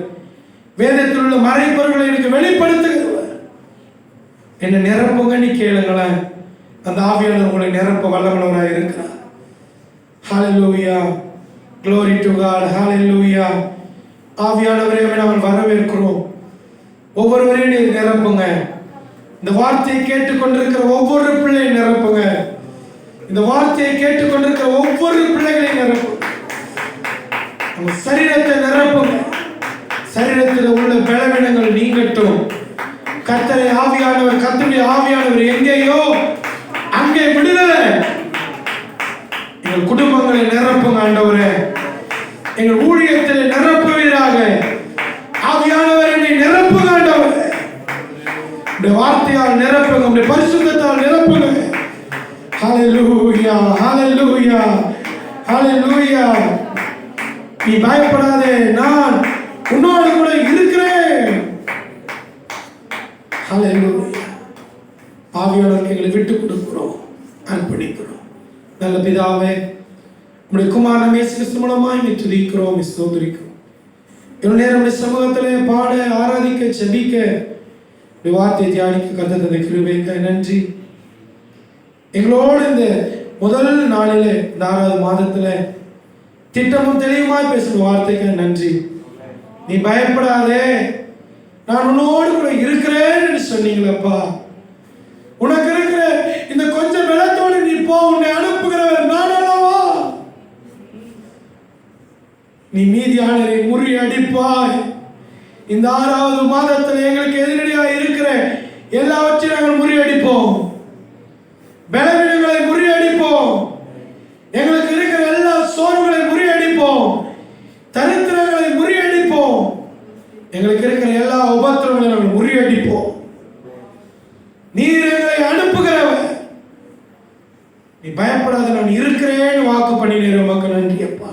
வேதத்தில் உள்ள மறைபொருள்களை எனக்கு வெளிப்படுத்துகிறவர். என்னை நிரப்புங்க. நீ கேளுங்களேன், அந்த ஆவியானவர் உங்களை நிரப்ப வல்லவராக இருக்கிறார். ஹல்லேலூயா, glory to God, ஹல்லேலூயா. ஆவியானவரே, நாங்கள் வரவேற்கிறோம். ஒவ்வொருவரையும் நீர் நிரப்புங்க. இந்த வார்த்தையை கேட்டுக்கொண்டிருக்கிற ஒவ்வொரு பிள்ளையும் நிரப்புங்க. இந்த வார்த்தையை கேட்டுக்கொண்டிருக்கிற ஒவ்வொரு பிள்ளைகளையும் நிரப்புங்க. நம்ம சரீரத்தை நிரப்புங்க. சரீரத்தில் உள்ள பலவீனங்கள் நீங்கட்டும். கர்த்தரை ஆவியானவர், கர்த்தருடைய ஆவியானவர் எங்கேயோ அங்கே விடுதலை. எங்கள் குடும்பங்களை நிரப்புங்க ஆண்டவரே. எங்கள் ஊழியத்தில் நிரப்புவீராக. ஆவியானவர் என்னை நிரப்புங்க ஆண்டவரே. உடைய வார்த்தையால் நிரப்புங்க, உடைய பரிசுத்தத்தால் நிரப்புங்க. ஹல்லேலூயா, ஹல்லேலூயா, ஹல்லேலூயா. நீ பயப்படாதே, நான் உன்னோடு கூட இருக்கிறேன். ஹல்லேலூயா. ஆவியானவருக்கு எங்களை விட்டு கொடுக்கிறோம், அர்ப்பணிக்கிறோம். நல்ல பிதாவே, உம்முடைய குமாரன் இயேசு கிறிஸ்து மூலமாய் நீ துதிக்கிறோம், ஸ்தோத்திரிக்கிறோம். இவ்வளவு நேரம் உடைய சமூகத்திலே பாட, ஆராதிக்க, ஜெபிக்க, உடைய வார்த்தையை தியானிக்க கர்த்தர் தந்த கிருபைக்கு நன்றி. எங்களோடு இந்த முதல் நாளிலே, இந்த 6வது மாதத்துல திட்டமும் தெளிவுமாய் பேசுற வார்த்தைக்கு நன்றி. நீ பயப்படாதே, நான் உன்னோடு கூட இருக்கிறேன்னு சொன்னீங்களப்பா. உனக்கு இருக்கிற இந்த கொஞ்சம் பலத்தோடு நீ போ, உன்னை அனுப்புகிறவர் நான் அல்லவா? நீ மீதியானரை முறியடிப்பாய். இந்த 6வது மாதத்தில் எங்களுக்கு எதிரடியாக இருக்கிற எல்லாவற்றையும் நாங்கள் முறியடிப்போம். பலவீனங்களை முறியடிப்போம். எங்களுக்கு இருக்கிற எல்லா சோர்வுகளை முறியடிப்போம். தரித்திரங்களை முறியடிப்போம். எங்களுக்கு இருக்கிற எல்லா உபத்திரங்களை நாங்கள் முறியடிப்போம். நீர் எங்களை அனுப்புகிறவர். நீ பயப்படாத, நான் இருக்கிறேன்னு வாக்கு பண்ணினேன். உமக்கு நன்றி அப்பா.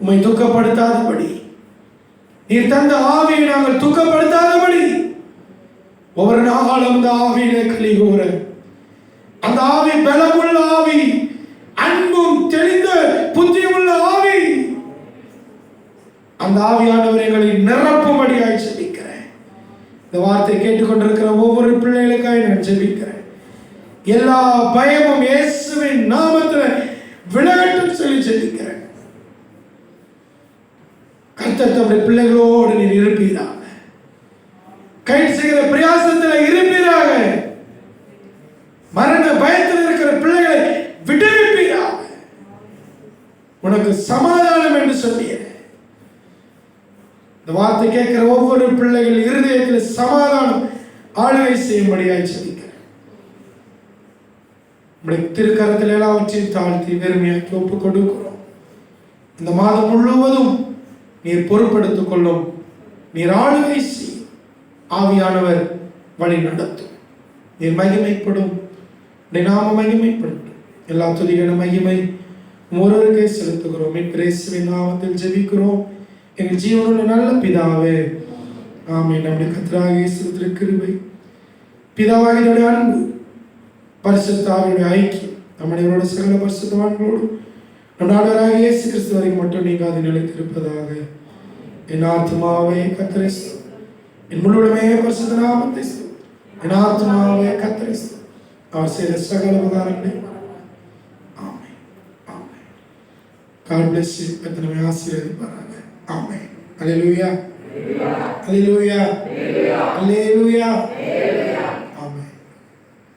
உம்மை துக்கப்படுத்தாதபடி, நீர் தந்த ஆவியை நாங்கள் துக்கப்படுத்தாதபடி ஒவ்வொரு நாளும் அந்த ஆவியிலே கலிகூற, அந்த ஆவி பலமுள்ள ஆவி, அன்பும் தெளிந்த புத்தியுள்ள ஆவி, அந்த ஆவியானவர் எங்களை நிரப்பும்படியாய் ஜெபிக்கிறேன். இந்த வார்த்தை கேட்டுக்கொண்டிருக்கிற ஒவ்வொரு பிள்ளைகளுக்காய் நான் ஜெபிக்கிறேன். எல்லா பயமும் இயேசுவின் நாமத்தில் விலகட்டும் சொல்லி ஜெபிக்கிறேன். கர்த்தர் தம்முடைய பிள்ளைகளோடு நீர் இருப்பீராக. கை செய்கிற பிரயாசத்தில் இருப்பீராக. மரண பயத்தில் இருக்கிற பிள்ளைகளை விடுவிப்பீராக. உனக்கு சமாதானம் என்று சொன்னீர். இந்த வார்த்தை கேட்கிற ஒவ்வொரு பிள்ளைகள் இருதயத்தில் சமாதானம் ஆளுகை செய்யும்படியாய் ஜெபிக்கிறேன். நம்முடைய திருக்கரத்தில் எல்லாவற்றையும் தாழ்த்தி வெறுமையாக்கி ஒப்புக் கொடுக்கிறோம். இந்த மாதம் முழுவதும் நீர் பொறுப்படுத்திக் கொள்ளும். நீர் ஆளுகை செய். ஆவியானவர் வழி நடத்தும். நீர் மகிமைப்படும். நாம மகிமைப்படும். எல்லா துதிகளும் மகிமை ஒருவருக்கே செலுத்துகிறோம். இயேசுவின் நாமத்தில் ஜெபிக்கிறோம் எங்கள் ஜீவனுள்ள நல்ல பிதாவே, ஆமென். நம்முடைய கர்த்தராகிய இயேசு கிருபை, பிதாவாகிய அன்பு, பரிசுத்த ஆவியுடைய ஐக்கியம் நம்முடைய சகல பரிசுத்தவான்களோடு நம் ஆண்டவராகிய இயேசு கிறிஸ்து வரைக்கும் மட்டும் நீங்காது நிலைத்திருப்பதாக. என் ஆத்துமாவே கர்த்தரை ஸ்தோத்திரி, என் முழுவதுமே பரிசுத்த நாமத்தை ஸ்தோத்திரி. என் ஆத்துமாவே கர்த்தரை ஸ்தோத்திரி, அவர் செய்த சகல உபகாரங்களை. ஆமென், ஆமென். God bless you. கர்த்தர் ஆசீர்வதிப்பாராக. ஆமென். அல்லேலூயா, அல்லேலூயா, அல்லேலூயா.